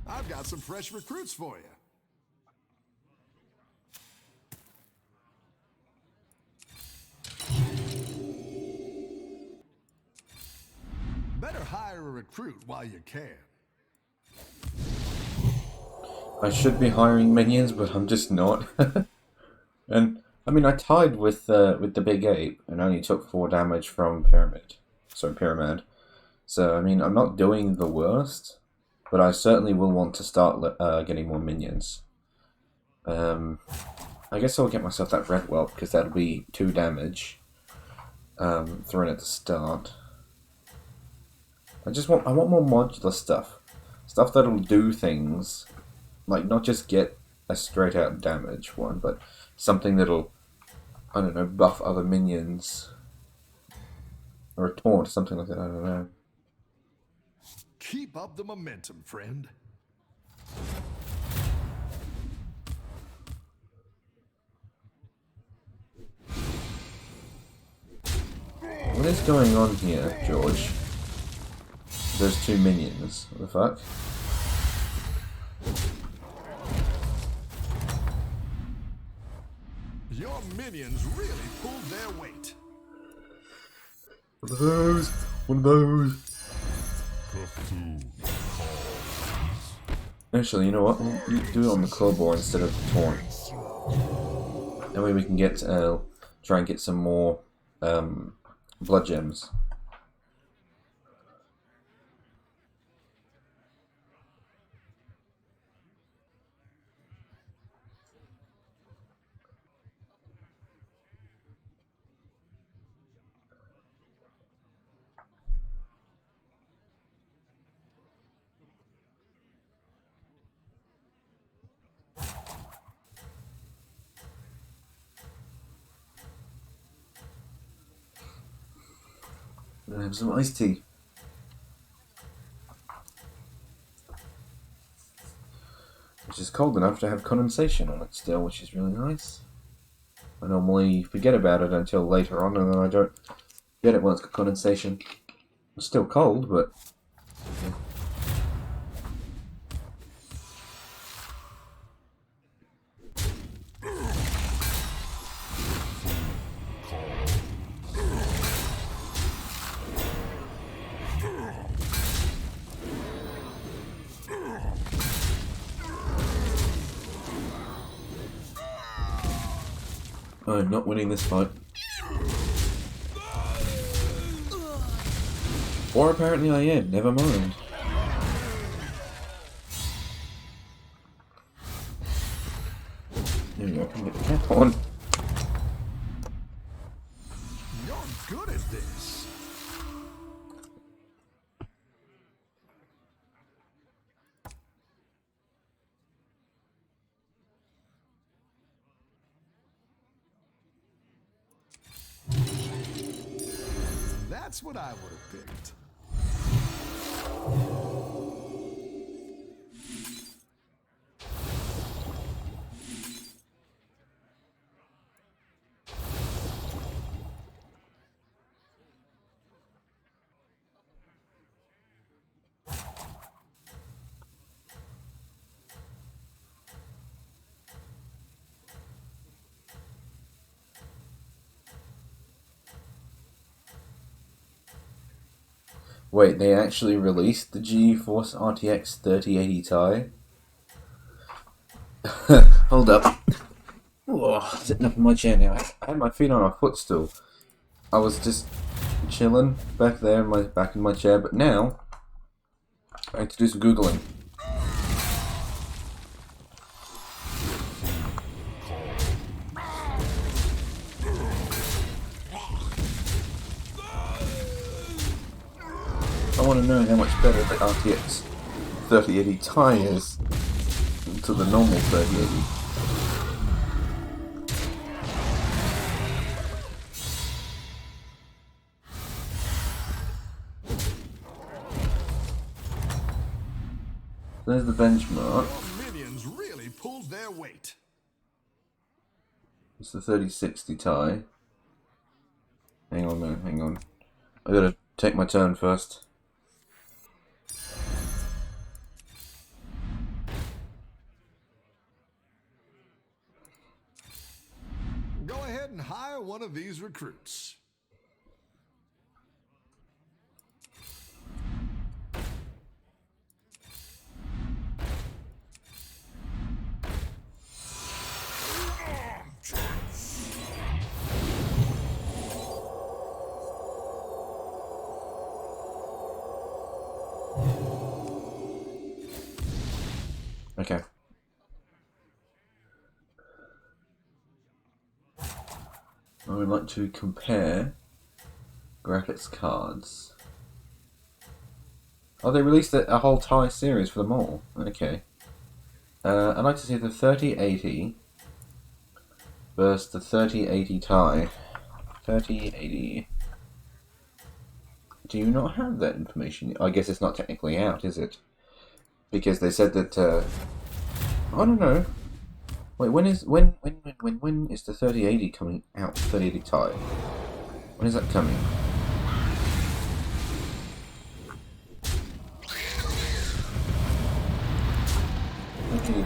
I've got some fresh recruits for you. Better hire a recruit while you can. I should be hiring minions, but I'm just not. And I mean, I tied with the big ape and only took 4 damage from pyramid. So I mean, I'm not doing the worst, but I certainly will want to start getting more minions. I guess I'll get myself that red whelp because that'll be 2 damage thrown at the start. I want more modular stuff that'll do things, like not just get a straight out damage one, but something that'll, I don't know, buff other minions or a taunt, something like that. I don't know. Keep up the momentum, friend. What is going on here, George? Those 2 minions. What the fuck? Your minions really pulled their weight. One of those. One of those. Actually, you know what? We'll do it on the Clawbore instead of the Taunt. That way we can get try and get some more blood gems. And have some iced tea. cold enough to have condensation on it still, which is really nice. I normally forget about it until later on, and then I don't get it when it's got condensation. It's still cold, but... Yeah. I'm not winning this fight. Or apparently I am, never mind. There we go, I can get the cap on. You're good at this. That's what I would have picked. Wait, they actually released the GeForce RTX 3080 Ti? Hold up. Oh, sitting up in my chair now. I had my feet on a footstool. I was just chilling back there, back in my chair, but now I had to do some Googling. I want to know how much better the RTX 3080 Ti is to the normal 3080. There's the benchmark. Your minions really pulled their weight. It's the 3060 Ti. Hang on a minute, hang on. I gotta take my turn first. Go ahead and hire one of these recruits. Okay. I would like to compare graphics cards. Oh, they released a whole Ti series for them all. Okay. I'd like to see the 3080 versus the 3080 Ti. 3080. Do you not have that information? I guess it's not technically out, is it? Because they said that. I don't know. Wait, when is the 3080 coming out? 3080 Ti. When is that coming?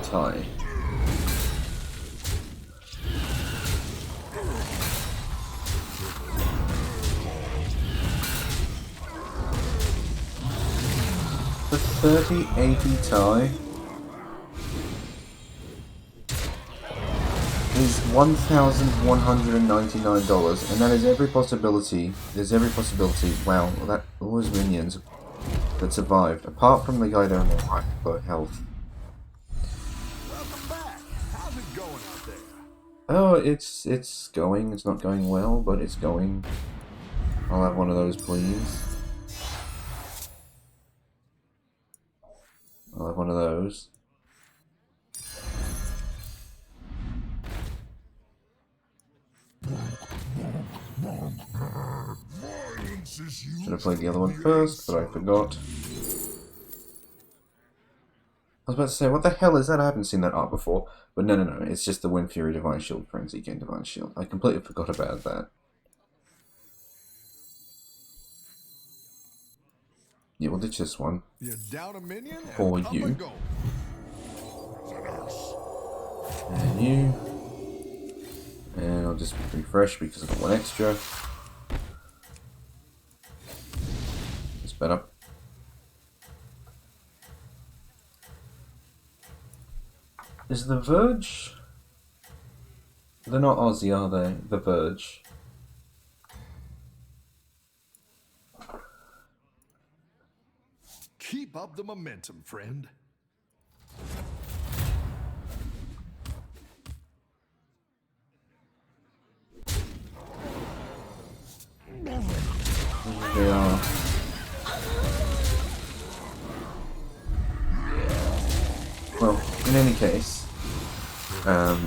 Ti. The 3080 Ti is $1,199, and that is every possibility. There's every possibility. Wow, that all those minions that survived, apart from the guy down there with low health. Welcome back. How's it going out there? Oh, it's going. It's not going well, but it's going. I'll have one of those, please. I'll have one of those. Should have played the other one first, but I forgot. I was about to say, what the hell is that? I haven't seen that art before. But no, it's just the Wind Fury Divine Shield, Frenzy Gain Divine Shield. I completely forgot about that. Yeah, we'll ditch this one. You're down a minion For and up you. a go. And you. And I'll just refresh because I've got one extra. It's better. Is the Verge? They're not Aussie, are they? The Verge. Keep up the momentum, friend. They are. Well, in any case, wow,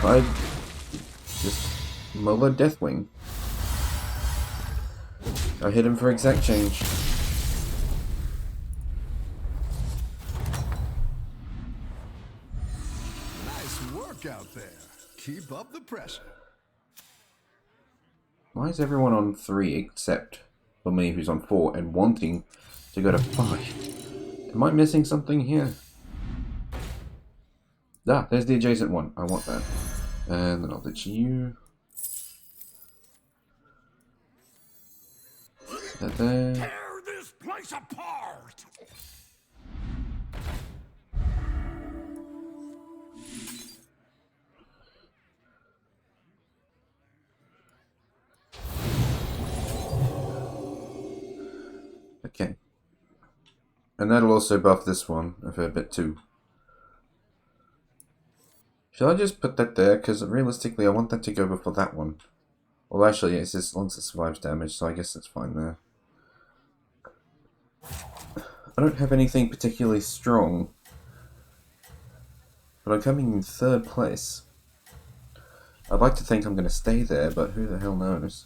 I just moloed Deathwing. I hit him for exact change. Nice work out there. Keep up the pressure. Why is everyone on 3 except for me who's on 4 and wanting to go to 5? Am I missing something here? Ah, there's the adjacent one. I want that. And then I'll ditch you. That there. Tear this place apart! Okay. And that'll also buff this one a fair bit too. Shall I just put that there? Because realistically I want that to go before that one. Well actually, it's just as long as it survives damage, so I guess it's fine there. I don't have anything particularly strong. But I'm coming in 3rd place. I'd like to think I'm going to stay there, but who the hell knows?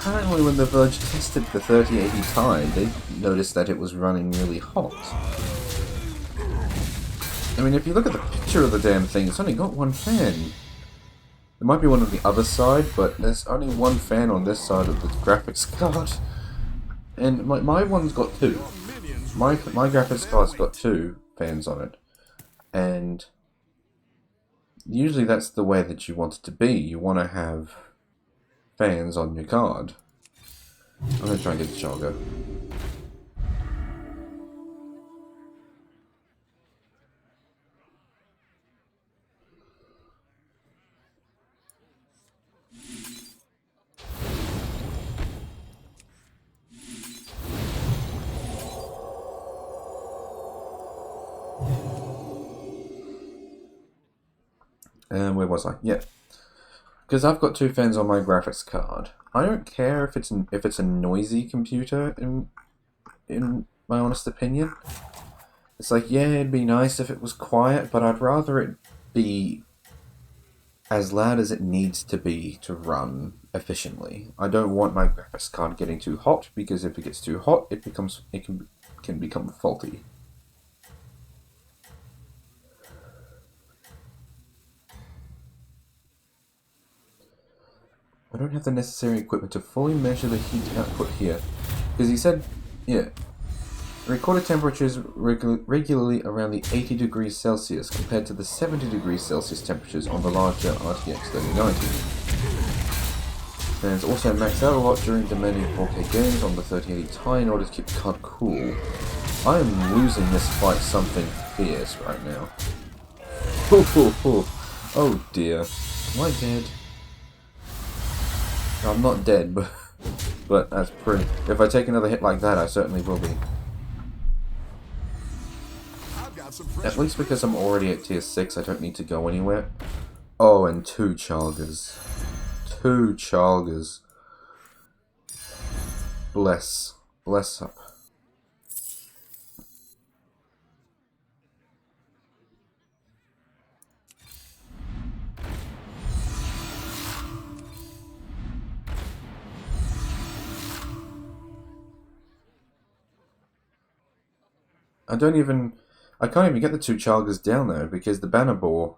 Apparently when the Verge tested the 3080 Ti, they noticed that it was running really hot. I mean, if you look at the picture of the damn thing, it's only got 1 fan. There might be one on the other side, but there's only 1 fan on this side of the graphics card. And my one's got 2. My graphics card's got 2 fans on it. And usually that's the way that you want it to be. You want to have fans on your card. I'm going to try and get the Chaga. And where was I? Yeah. Because I've got 2 fans on my graphics card. I don't care if it's a noisy computer, in my honest opinion. It's like, yeah, it'd be nice if it was quiet, but I'd rather it be as loud as it needs to be to run efficiently. I don't want my graphics card getting too hot, because if it gets too hot, it can become faulty. I don't have the necessary equipment to fully measure the heat output here. Because he said, yeah, recorded temperatures regularly around the 80 degrees Celsius compared to the 70 degrees Celsius temperatures on the larger RTX 3090. And it's also maxed out a lot during demanding 4K games on the 3080 Ti in order to keep the card cool. I am losing this fight something fierce right now. Oh dear. Am I dead? No, I'm not dead, but that's pretty. If I take another hit like that, I certainly will be. I've got some fresh At least because I'm already at tier 6, I don't need to go anywhere. Oh, and 2 Chalgers. 2 Chalgers. Bless. Bless up. I can't even get the 2 Chalgers down there because the banner boar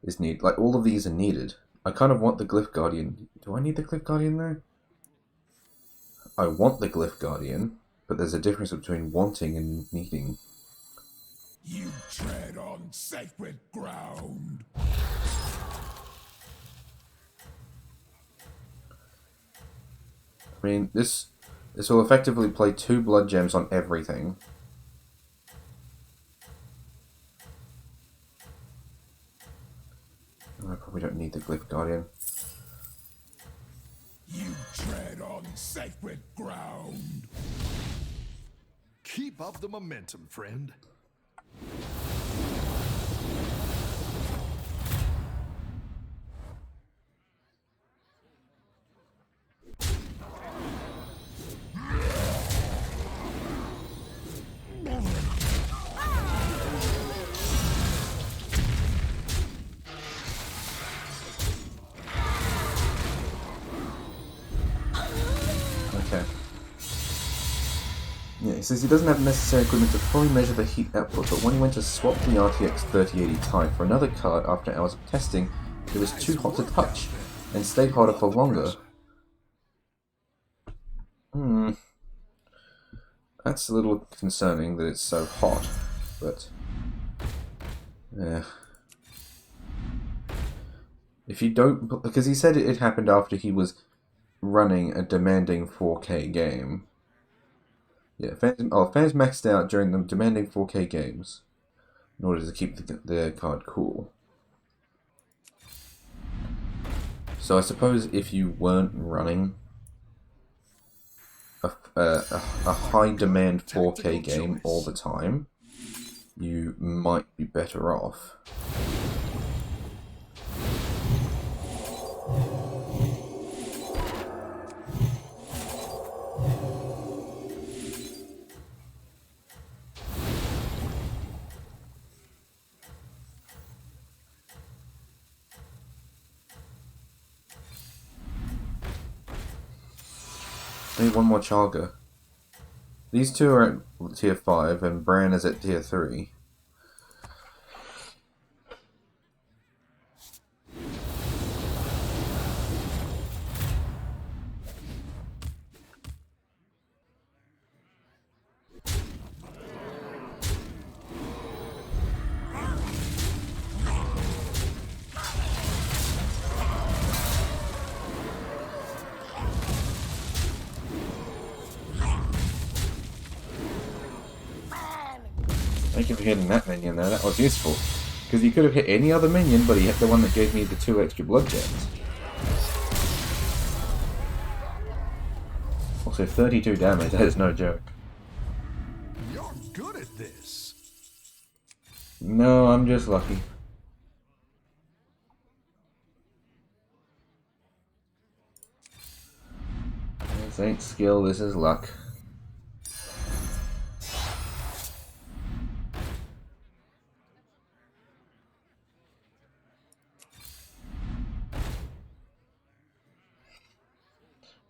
is needed. Like, all of these are needed. I kind of want the Glyph Guardian. Do I need the Glyph Guardian there? I want the Glyph Guardian, but there's a difference between wanting and needing. You tread on sacred ground. I mean, this will effectively play 2 blood gems on everything. I probably don't need the Glyph Guardian. You tread on sacred ground. Keep up the momentum, friend. Okay. Yeah, he says he doesn't have the necessary equipment to fully measure the heat output, but when he went to swap the RTX 3080 Ti for another card after hours of testing, it was too hot to touch, and stayed hotter for longer. That's a little concerning that it's so hot, but... yeah. If you don't... because he said it happened after he was running a demanding 4K game. Yeah, fans maxed out during the demanding 4K games in order to keep the card cool. So I suppose if you weren't running a high demand 4K game all the time, you might be better off. I need one more Chalga. These two are at tier 5 and Bran is at tier 3. Thank you for hitting that minion there, that was useful. Because he could have hit any other minion, but he hit the one that gave me the 2 extra blood gems. Also 32 damage, that is no joke. You're good at this. No, I'm just lucky. This ain't skill, this is luck.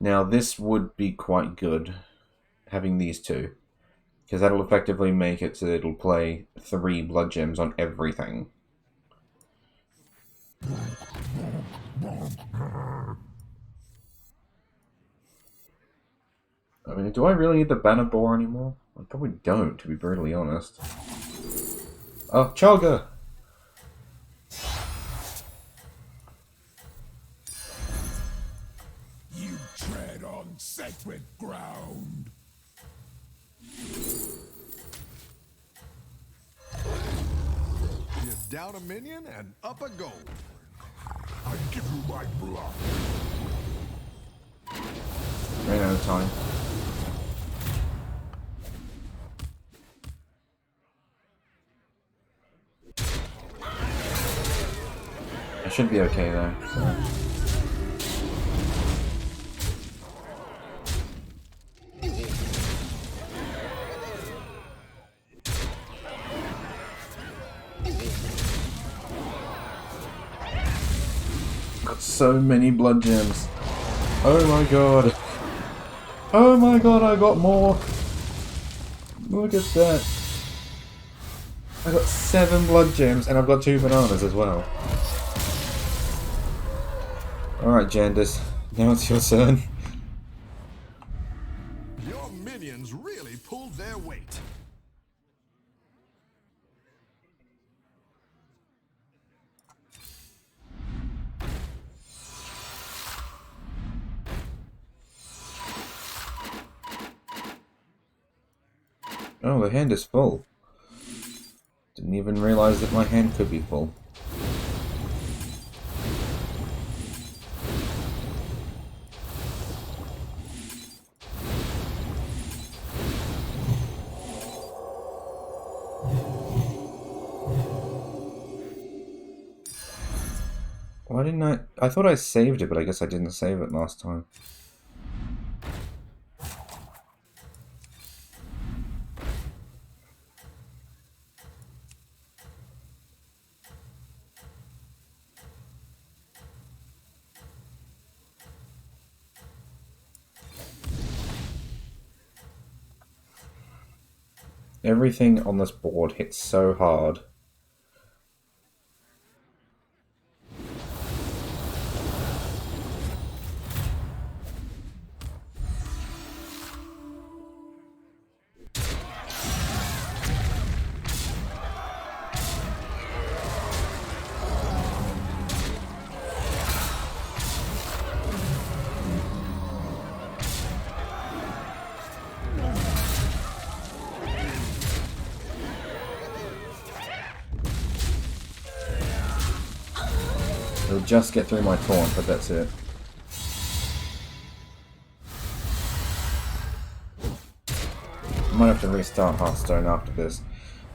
Now this would be quite good, having these two, because that'll effectively make it so that it'll play 3 blood gems on everything. I mean, do I really need the banner boar anymore? I probably don't, to be brutally honest. Oh, Chalga! You tread on sacred ground. You're down a minion and up a gold. I give you my blood. Ran out of time. I should be okay though. So. Got so many blood gems. Oh my god. Oh my god, I got more. Look at that. I got 7 blood gems and I've got 2 bananas as well. Alright, Jandis. Now it's your turn. Your minions really pulled their weight. Oh, the hand is full. Didn't even realize that my hand could be full. Why didn't I? I thought I saved it, but I guess I didn't save it last time. Everything on this board hits so hard. It'll just get through my taunt, but that's it. I might have to restart Hearthstone after this.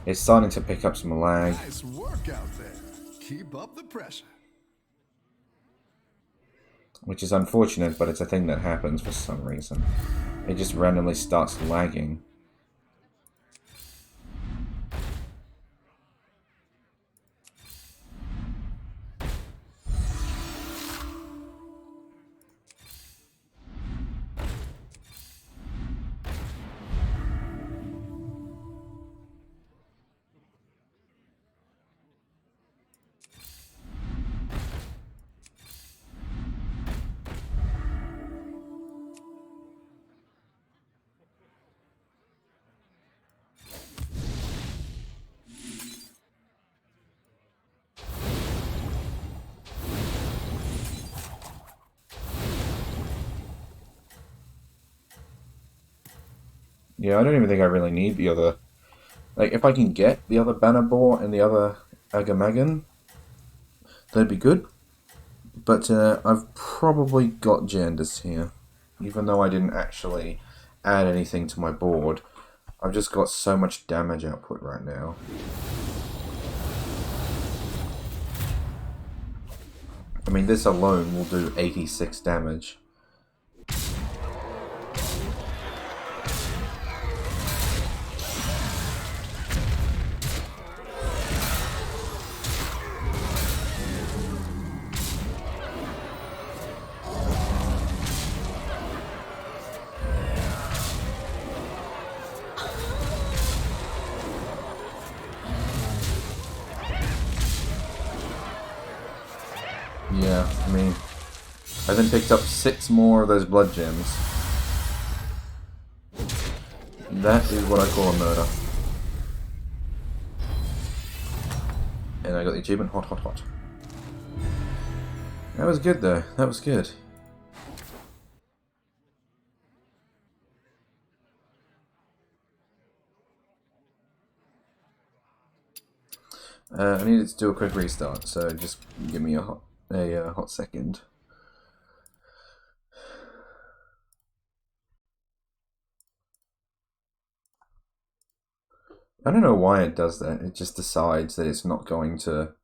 It's starting to pick up some lag. Nice work out there. Keep up the pressure. Which is unfortunate, but it's a thing that happens for some reason. It just randomly starts lagging. Yeah, I don't even think I really need the other... Like, if I can get the other Banner Boar and the other Agamagan, that'd be good. But I've probably got Jandis here. Even though I didn't actually add anything to my board, I've just got so much damage output right now. I mean, this alone will do 86 damage. Yeah, I mean, I then picked up 6 more of those blood gems. That is what I call a murder. And I got the achievement hot, hot, hot. That was good though, that was good. I needed to do a quick restart, so just give me a a hot second. I don't know why it does that. It just decides that it's not going to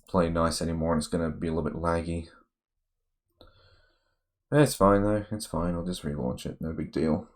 play nice anymore and it's going to be a little bit laggy. It's fine though. It's fine. I'll just relaunch it. No big deal.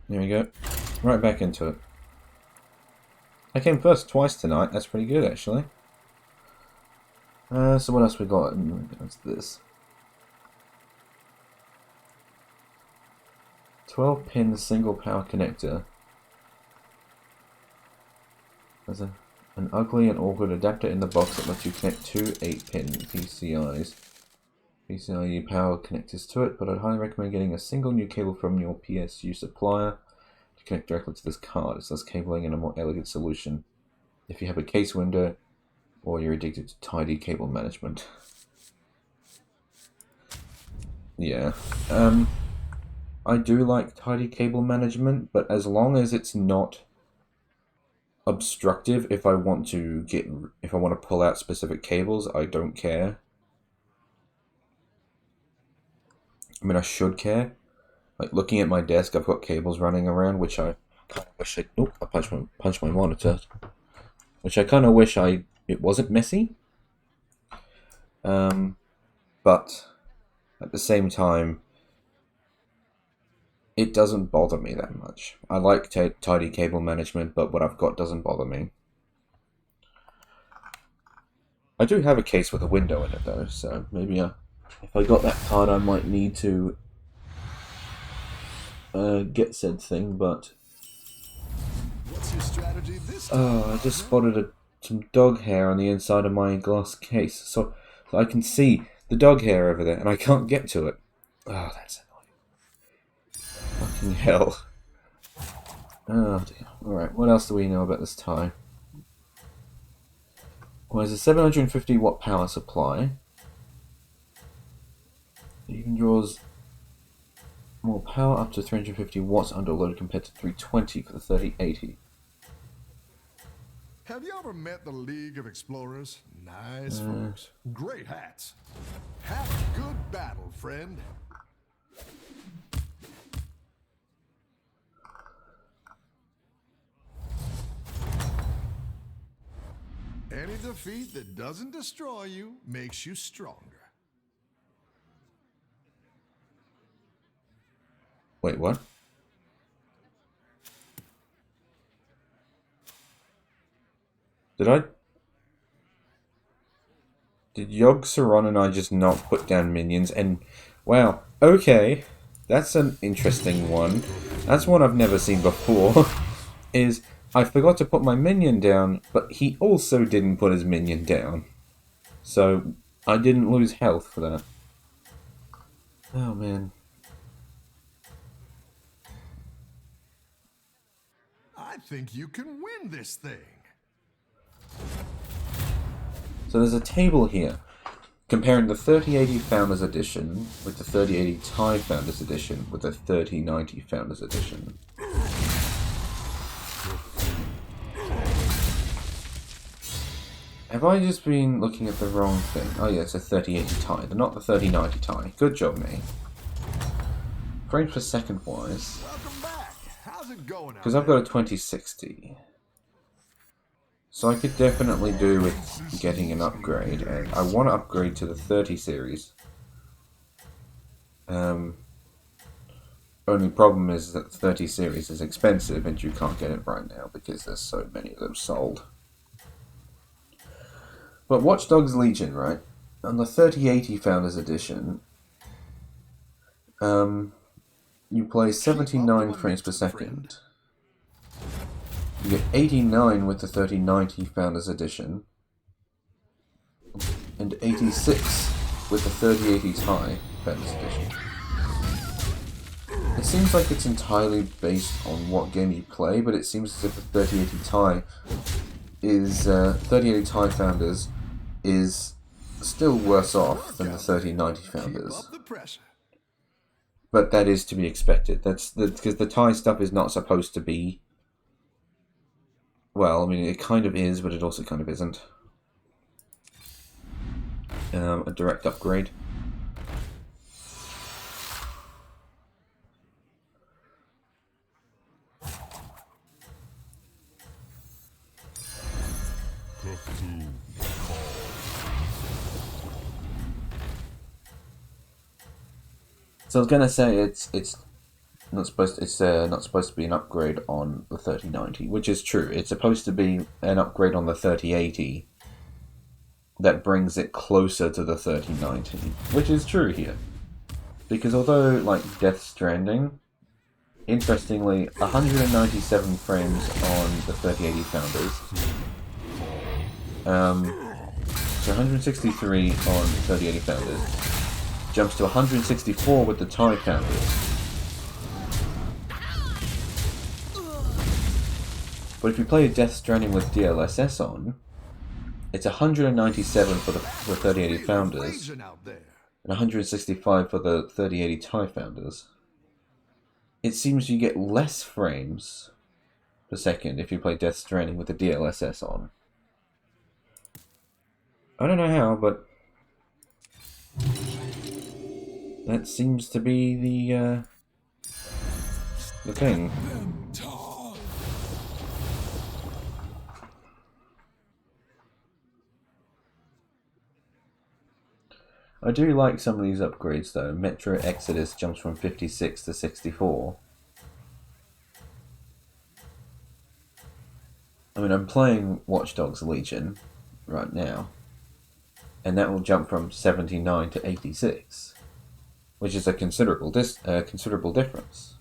There we go. Right back into it. I came first twice tonight. That's pretty good, actually. So what else we got? What's this? 12-pin single power connector. There's an ugly and awkward adapter in the box that lets you connect two 8-pin PCIe power connectors to it, but I'd highly recommend getting a single new cable from your PSU supplier to connect directly to this card. It's less cabling and a more elegant solution if you have a case window or you're addicted to tidy cable management. Yeah. I do like tidy cable management, but as long as it's not obstructive, if I want to pull out specific cables, I don't care. I mean, I should care. Like, looking at my desk, I've got cables running around, which I kind of wish I punched my monitor. Which I kind of wish it wasn't messy. But at the same time, it doesn't bother me that much. I like tidy cable management, but what I've got doesn't bother me. I do have a case with a window in it though, so maybe if I got that card I might need to get said thing, but... What's your strategy this time? Oh, I just spotted some dog hair on the inside of my glass case, so I can see the dog hair over there, and I can't get to it. Oh, that's annoying. Fucking hell. Oh dear. Alright, what else do we know about this tie? Well, there's a 750 watt power supply. It even draws more power, up to 350 watts under load compared to 320 for the 3080. Have you ever met the League of Explorers? Nice folks. Great hats. Have a good battle, friend. Any defeat that doesn't destroy you makes you stronger. Wait, what? Did Yogg Saron and I just not put down minions? And, wow, okay, that's an interesting one. That's one I've never seen before, is I forgot to put my minion down, but he also didn't put his minion down. So, I didn't lose health for that. Oh, man. I think you can win this thing. So there's a table here comparing the 3080 Founders Edition with the 3080 Ti Founders Edition with the 3090 Founders Edition. Have I just been looking at the wrong thing? Oh yeah, it's a 3080 Ti, not the 3090 Ti. Good job, me. Frames per second wise, Welcome back. How's it going? because I've got a 2060. So I could definitely do with getting an upgrade, and I want to upgrade to the 30 series. Only problem is that the 30 series is expensive and you can't get it right now because there's so many of them sold. But Watch Dogs Legion, right? On the 3080 Founders Edition, you play 79 frames per second. You get 89 with the 3090 Founders Edition, and 86 with the 3080 Ti Founders Edition. It seems like it's entirely based on what game you play, but it seems as if the 3080 Ti is 3080 Ti Founders is still worse off than the 3090 Founders. Keep up the pressure. But that is to be expected. That's because the Ti stuff is not supposed to be. Well, I mean, it kind of is, but it also kind of isn't. A direct upgrade. So I was gonna say it's not supposed to be an upgrade on the 3090, which is true. It's supposed to be an upgrade on the 3080 that brings it closer to the 3090, which is true here. Because although like Death Stranding, interestingly, 197 frames on the 3080 Founders, so 163 on 3080 Founders. Jumps to 164 with the Ti Founders. But if you play Death Stranding with DLSS on, it's 197 for the 3080 Founders and 165 for the 3080 Ti Founders. It seems you get less frames per second if you play Death Stranding with the DLSS on. I don't know how, but that seems to be the thing. I do like some of these upgrades though. Metro Exodus jumps from 56 to 64. I mean, I'm playing Watch Dogs Legion right now, and that will jump from 79 to 86. Which is a considerable difference.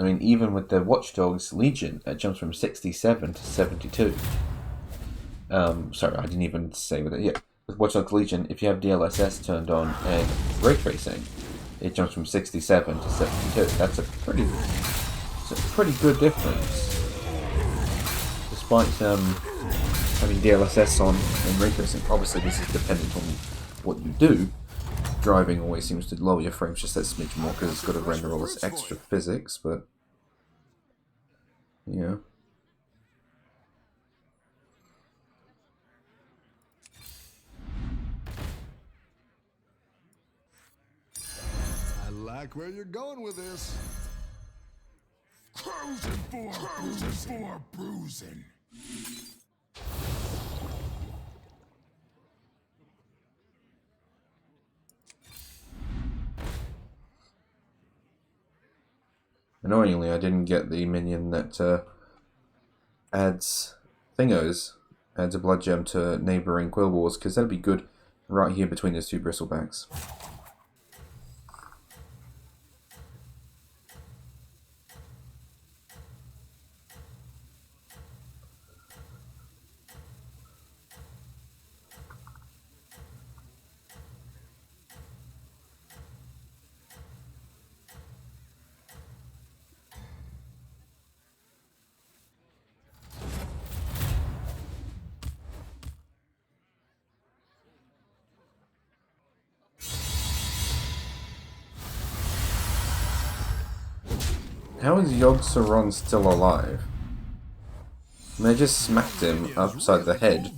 I mean, even with the Watch Dogs Legion, it jumps from 67 to 72. Sorry, I didn't even say with it. Yeah, with Watch Dogs Legion, if you have DLSS turned on and ray tracing, it jumps from 67 to 72. That's a pretty good difference. Despite having DLSS on and ray tracing, obviously this is dependent on what you do. Driving always seems to lower your frames just that smidge more because it's got to render all this extra physics, but yeah. I like where you're going with this. Cruising for bruising. Annoyingly, I didn't get the minion that adds adds a blood gem to neighbouring Quill Wars, because that'd be good right here between those two bristlebacks. How is Yogg-Saron still alive? I mean, I just smacked him upside the head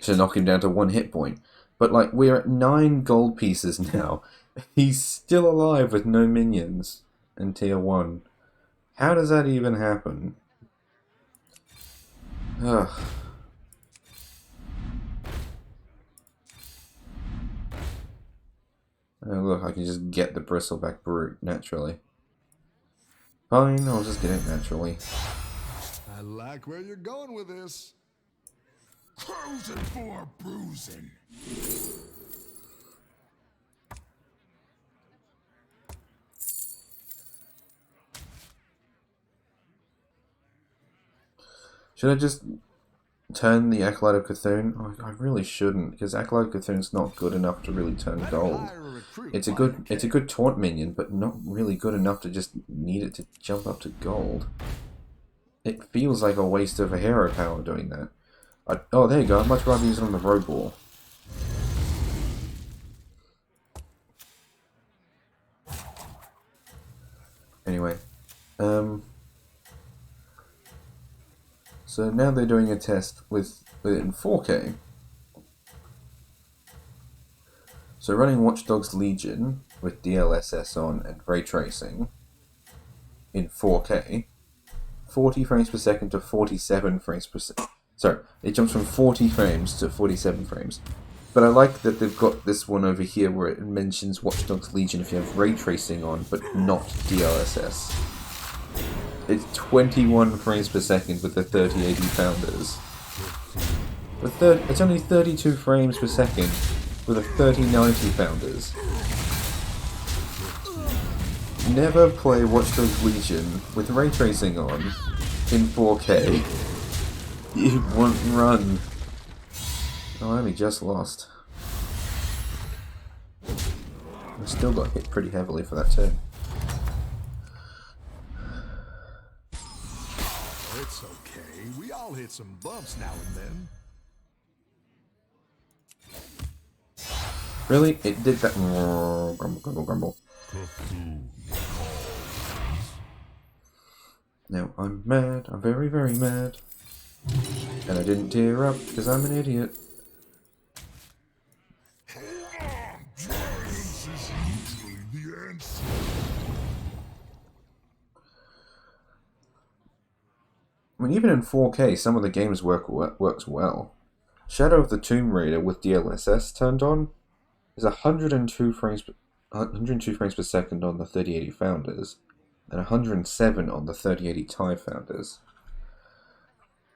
to knock him down to 1 hit point. But, like, we're at 9 gold pieces now. He's still alive with no minions in tier 1. How does that even happen? Ugh. Oh, look, I can just get the Bristleback Brute naturally. Fine, I'll just get it naturally. I like where you're going with this. Cruising for bruising. Should I just turn the Acolyte of Cthulhu. Oh, I really shouldn't, because Acolyte of Cthulhu's not good enough to really turn Better gold. hire a recruit It's a while good you it's a can. good taunt minion, but not really good enough to just need it to jump up to gold. It feels like a waste of a hero power doing that. Oh, there you go. I'd much rather use it on the road ball. Anyway, so now they're doing a test with it in 4K. So running Watch Dogs Legion with DLSS on and ray tracing in 4K, 40 frames per second to 47 frames per second. Sorry, it jumps from 40 frames to 47 frames. But I like that they've got this one over here where it mentions Watch Dogs Legion if you have ray tracing on, but not DLSS. It's 21 frames per second with the 3080 founders. It's only 32 frames per second with a 3090 founders. Never play Watch Dogs Legion with ray tracing on in 4K. You won't run. Oh, I only just lost. I still got hit pretty heavily for that turn. It's okay. We all hit some bumps now and then. Really? It did that. Grumble, grumble, grumble. Now I'm mad. I'm very, very mad. And I didn't tear up because I'm an idiot. Violence is usually the answer. I mean, even in 4K, some of the games works well. Shadow of the Tomb Raider with DLSS turned on is 102 frames per second on the 3080 founders, and 107 on the 3080 Ti founders.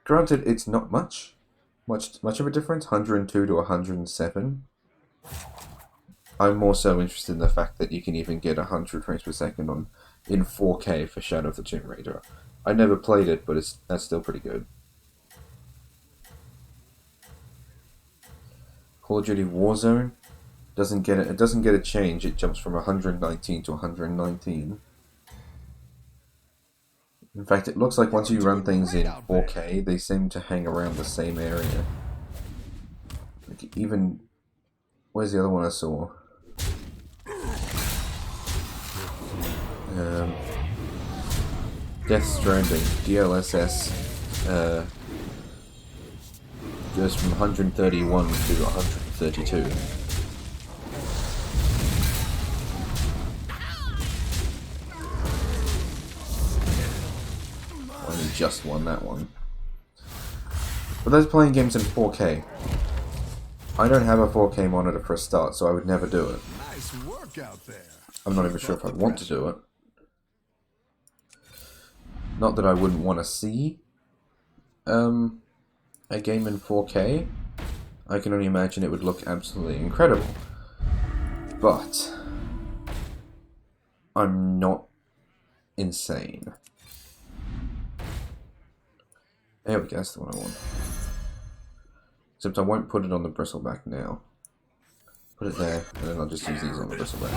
Granted, it's not much of a difference, 102 to 107. I'm more so interested in the fact that you can even get 100 frames per second in 4K for Shadow of the Tomb Raider. I never played it, but that's still pretty good. Call of Duty Warzone doesn't get a change. It jumps from 119 to 119. In fact, it looks like once you run things in 4K, they seem to hang around the same area. Like even, where's the other one I saw? Death Stranding DLSS goes from 131 to 132. Only just won that one. But those playing games in 4K. I don't have a 4K monitor for a start, so I would never do it. Nice work out there. I'm not even sure if I want to do it. Not that I wouldn't want to see a game in 4K. I can only imagine it would look absolutely incredible. But I'm not insane. There we go, that's the one I want. Except I won't put it on the bristleback now. Put it there, and then I'll just use these on the bristleback.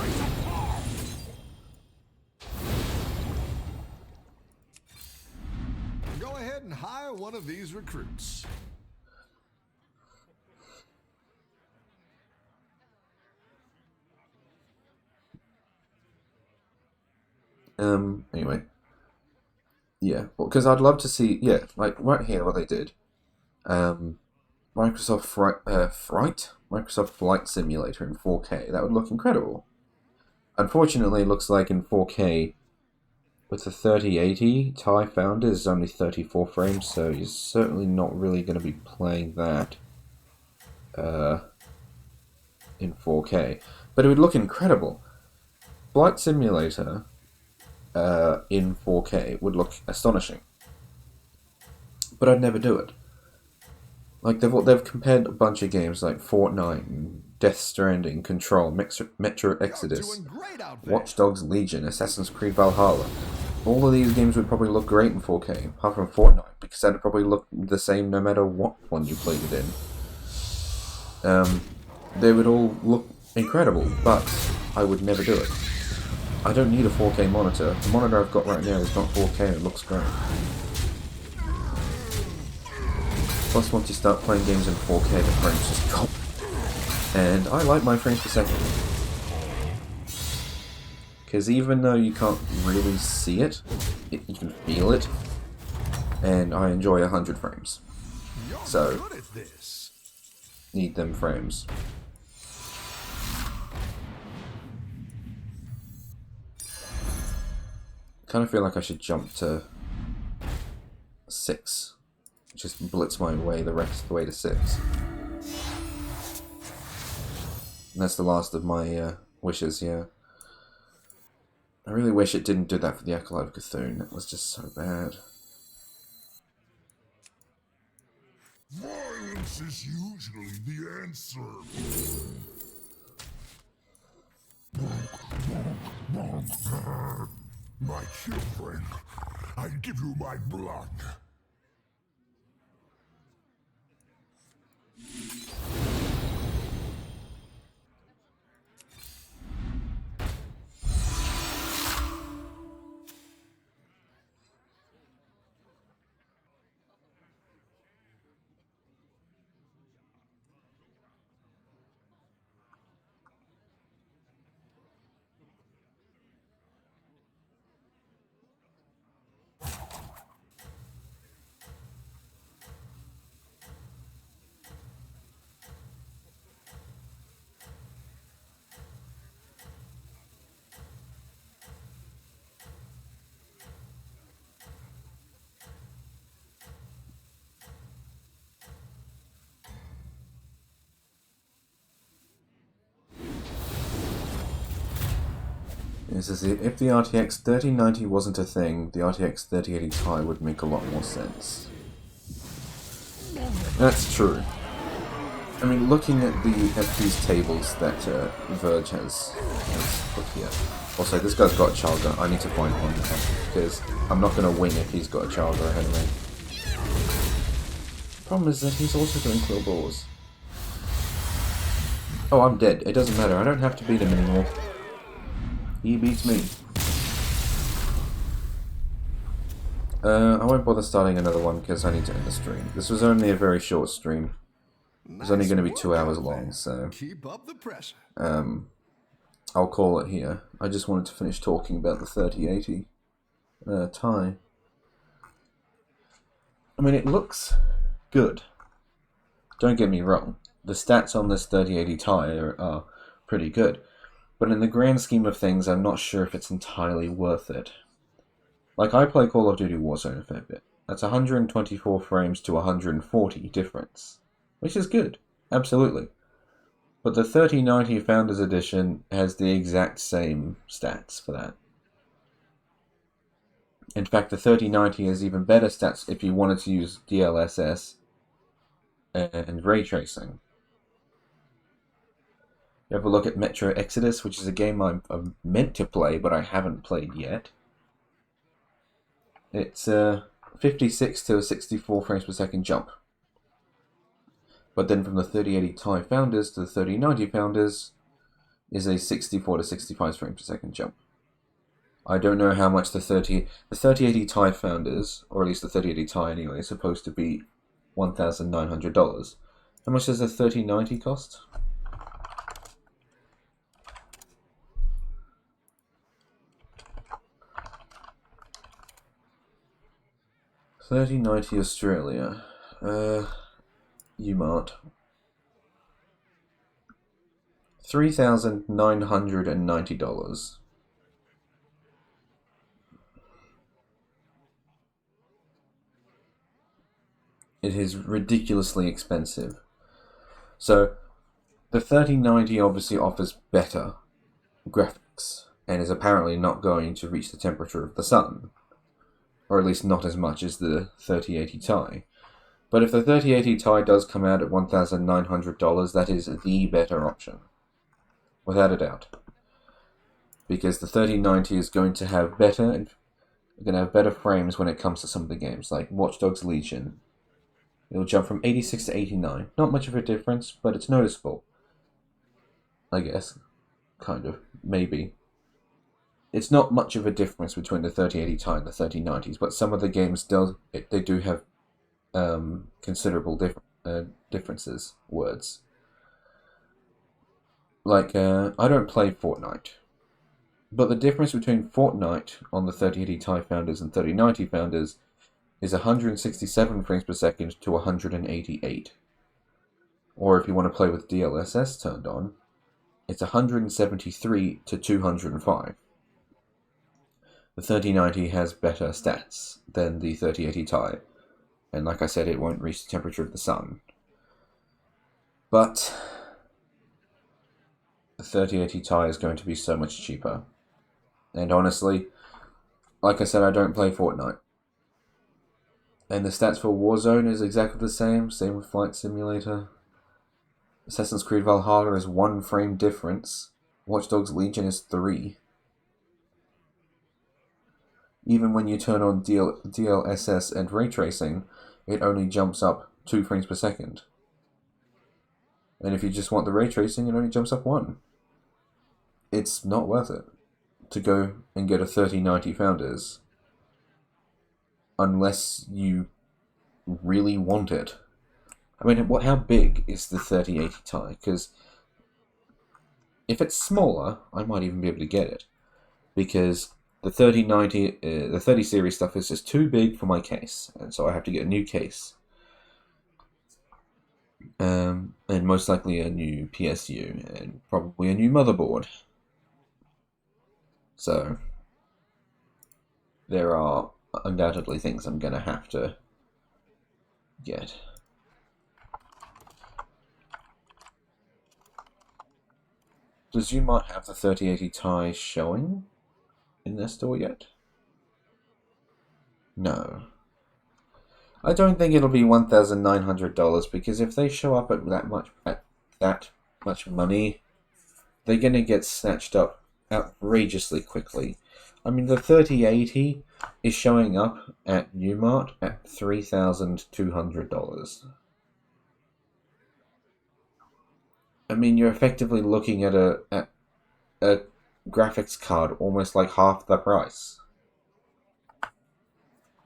Go ahead and hire one of these recruits. Anyway. Yeah, because I'd love to see, yeah, like right here what they did. Microsoft Microsoft Flight Simulator in 4K. That would look incredible. Unfortunately, it looks like in 4K, with the 3080 Ti Founder is only 34 frames, so you're certainly not really going to be playing that in 4K. But it would look incredible. Flight Simulator in 4K would look astonishing. But I'd never do it. Like, they've compared a bunch of games like Fortnite, Death Stranding, Control, Metro Exodus, Doing great out there. Watch Dogs Legion, Assassin's Creed Valhalla. all of these games would probably look great in 4K, apart from Fortnite, because that'd probably look the same no matter what one you played it in. They would all look incredible, but I would never do it. I don't need a 4K monitor. The monitor I've got right now is not 4K and it looks great. Plus, once you start playing games in 4K, the frames just drop. And I like my frames per second. Because even though you can't really see it, you can feel it. And I enjoy 100 frames. So, Good at this. need them frames. Kind of feel like I should jump to 6. Just blitz my way the rest of the way to 6. And that's the last of my wishes, yeah. I really wish it didn't do that for the Acolyte of Cthulhu. That was just so bad. Violence is usually the answer. My children, I give you my blood. This is it. If the RTX 3090 wasn't a thing, the RTX 3080 Ti would make a lot more sense. That's true. I mean, looking at these tables that Verge has put here. Also, this guy's got a Chalga. I need to find one because I'm not going to win if he's got a Chalga ahead of me. Problem is that he's also doing Quill Balls. Oh, I'm dead. It doesn't matter. I don't have to beat him anymore. He beats me. I won't bother starting another one because I need to end the stream. This was only a very short stream. It was only going to be 2 hours long, so Keep up the pressure. I'll call it here. I just wanted to finish talking about the 3080 Ti. I mean, it looks good. Don't get me wrong. The stats on this 3080 Ti are pretty good. But in the grand scheme of things, I'm not sure if it's entirely worth it. Like, I play Call of Duty Warzone a fair bit. That's 124 frames to 140 difference. Which is good. Absolutely. But the 3090 Founders Edition has the exact same stats for that. In fact, the 3090 has even better stats if you wanted to use DLSS and ray tracing. You have a look at Metro Exodus, which is a game I'm meant to play, but I haven't played yet. It's 56 to 64 frames per second jump. But then from the 3080 Ti Founders to the 3090 Founders is a 64 to 65 frames per second jump. I don't know how much the 3080 Ti Founders, or at least the 3080 Ti anyway, is supposed to be $1,900. How much does the 3090 cost? $3090 Australia. Umart. $3,990. It is ridiculously expensive. So, the 3090 obviously offers better graphics, and is apparently not going to reach the temperature of the sun. Or at least not as much as the 3080 Ti. But if the 3080 Ti does come out at $1,900, that is the better option. Without a doubt. Because the 3090 is going to have better are going to have better frames when it comes to some of the games, like Watch Dogs Legion. It'll jump from 86 to 89. Not much of a difference, but it's noticeable. I guess. Kind of. Maybe. It's not much of a difference between the 3080 Ti and the 3090s, but some of the games they do have considerable differences. Words. Like, I don't play Fortnite. But the difference between Fortnite on the 3080 Ti founders and 3090 founders is 167 frames per second to 188. Or if you want to play with DLSS turned on, it's 173 to 205. The 3090 has better stats than the 3080 Ti, and like I said, it won't reach the temperature of the sun. But the 3080 Ti is going to be so much cheaper. And honestly, like I said, I don't play Fortnite. And the stats for Warzone is exactly the same with Flight Simulator. Assassin's Creed Valhalla is 1 frame difference. Watch Dogs Legion is 3. Even when you turn on DLSS and ray tracing, it only jumps up 2 frames per second. And if you just want the ray tracing, it only jumps up 1. It's not worth it to go and get a 3090 Founders unless you really want it. I mean, how big is the 3080 Ti? Because if it's smaller, I might even be able to get it. Because the 3090, the 30 series stuff is just too big for my case, and so I have to get a new case. And most likely a new PSU, and probably a new motherboard. So, there are undoubtedly things I'm going to have to get. Does Umart have the 3080 Ti showing in their store yet? No. I don't think it'll be $1,900 because if they show up at that much money, they're gonna get snatched up outrageously quickly. I mean, the 3080 is showing up at Umart at $3,200. I mean, you're effectively looking at a graphics card almost like half the price.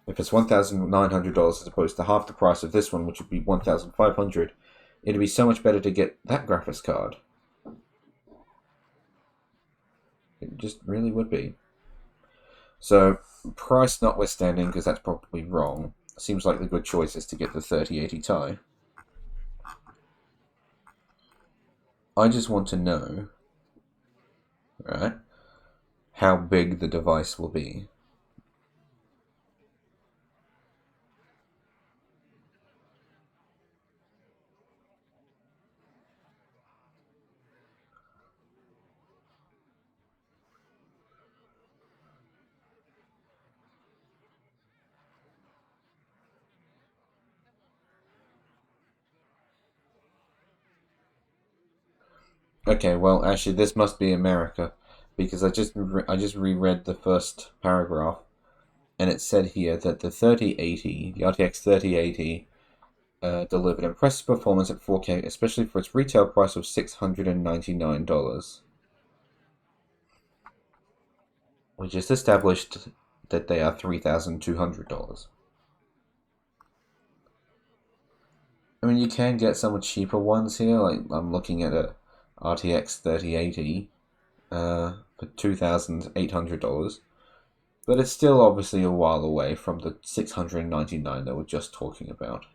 If it's $1,900 as opposed to half the price of this one, which would be $1,500, it'd be so much better to get that graphics card. It just really would be. So, price notwithstanding, because that's probably wrong, seems like the good choice is to get the 3080 Ti. I just want to know, right, how big the device will be. Okay, well, actually, this must be America, because I just reread the first paragraph, and it said here that the 3080, the RTX 3080, delivered impressive performance at 4K, especially for its retail price of $699. We just established that they are $3,200. I mean, you can get some cheaper ones here. Like I'm looking at a RTX 3080 for $2,800, but it's still obviously a while away from the $699 that we're just talking about.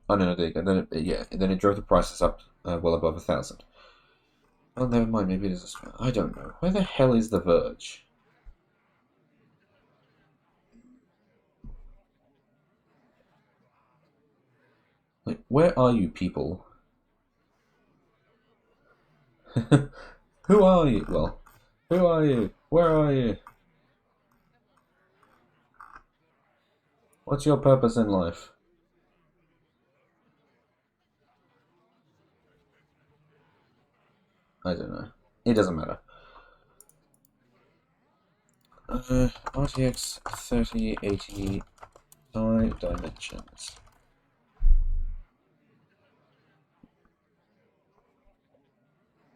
Oh no, then it drove the prices up well above 1,000. Oh, never mind. Maybe it is. I don't know. Where the hell is The Verge? Like, where are you people? Who are you? Well, who are you? Where are you? What's your purpose in life? I don't know. It doesn't matter. RTX 3080 Ti dimensions.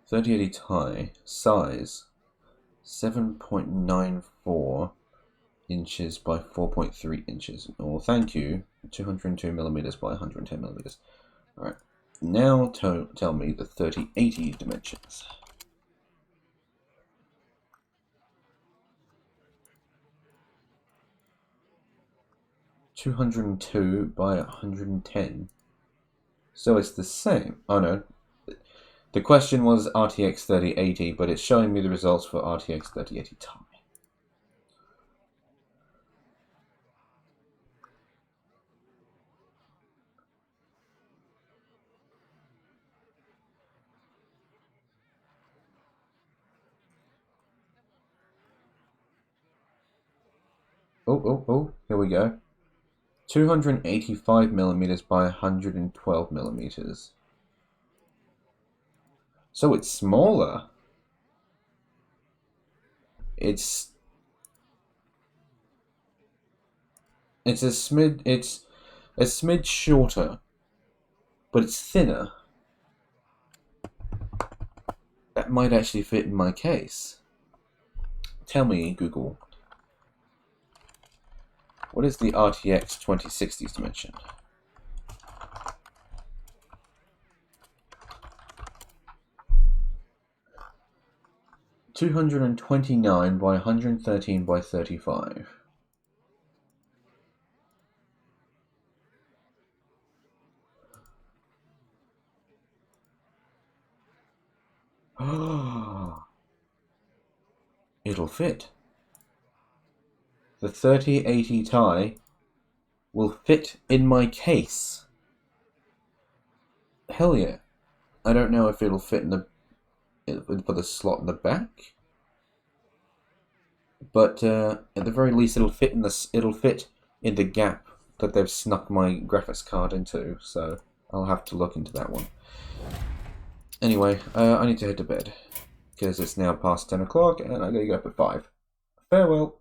Ti size 7.94 inches by 4.3 inches. Well, thank you. 202 millimeters by 110 millimeters. Alright. Now tell me the 3080 dimensions. 202 by 110. So it's the same. Oh no. The question was RTX 3080, but it's showing me the results for RTX 3080 Ti. Oh, here we go. 285 millimeters by 112 millimeters. So it's smaller. It's a smidge shorter, but it's thinner. That might actually fit in my case. Tell me, Google, what is the RTX 2060's dimension? $229 by 113 by 35. It'll fit. The 3080 Ti will fit in my case. Hell yeah. I don't know if it'll fit in the slot in the back, but at the very least it'll fit in the gap that they've snuck my graphics card into, so I'll have to look into that one. Anyway, I need to head to bed because it's now past 10 o'clock and I gotta go up at 5. Farewell.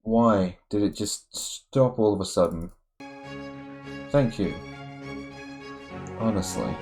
Why did it just stop all of a sudden? Thank you. Honestly.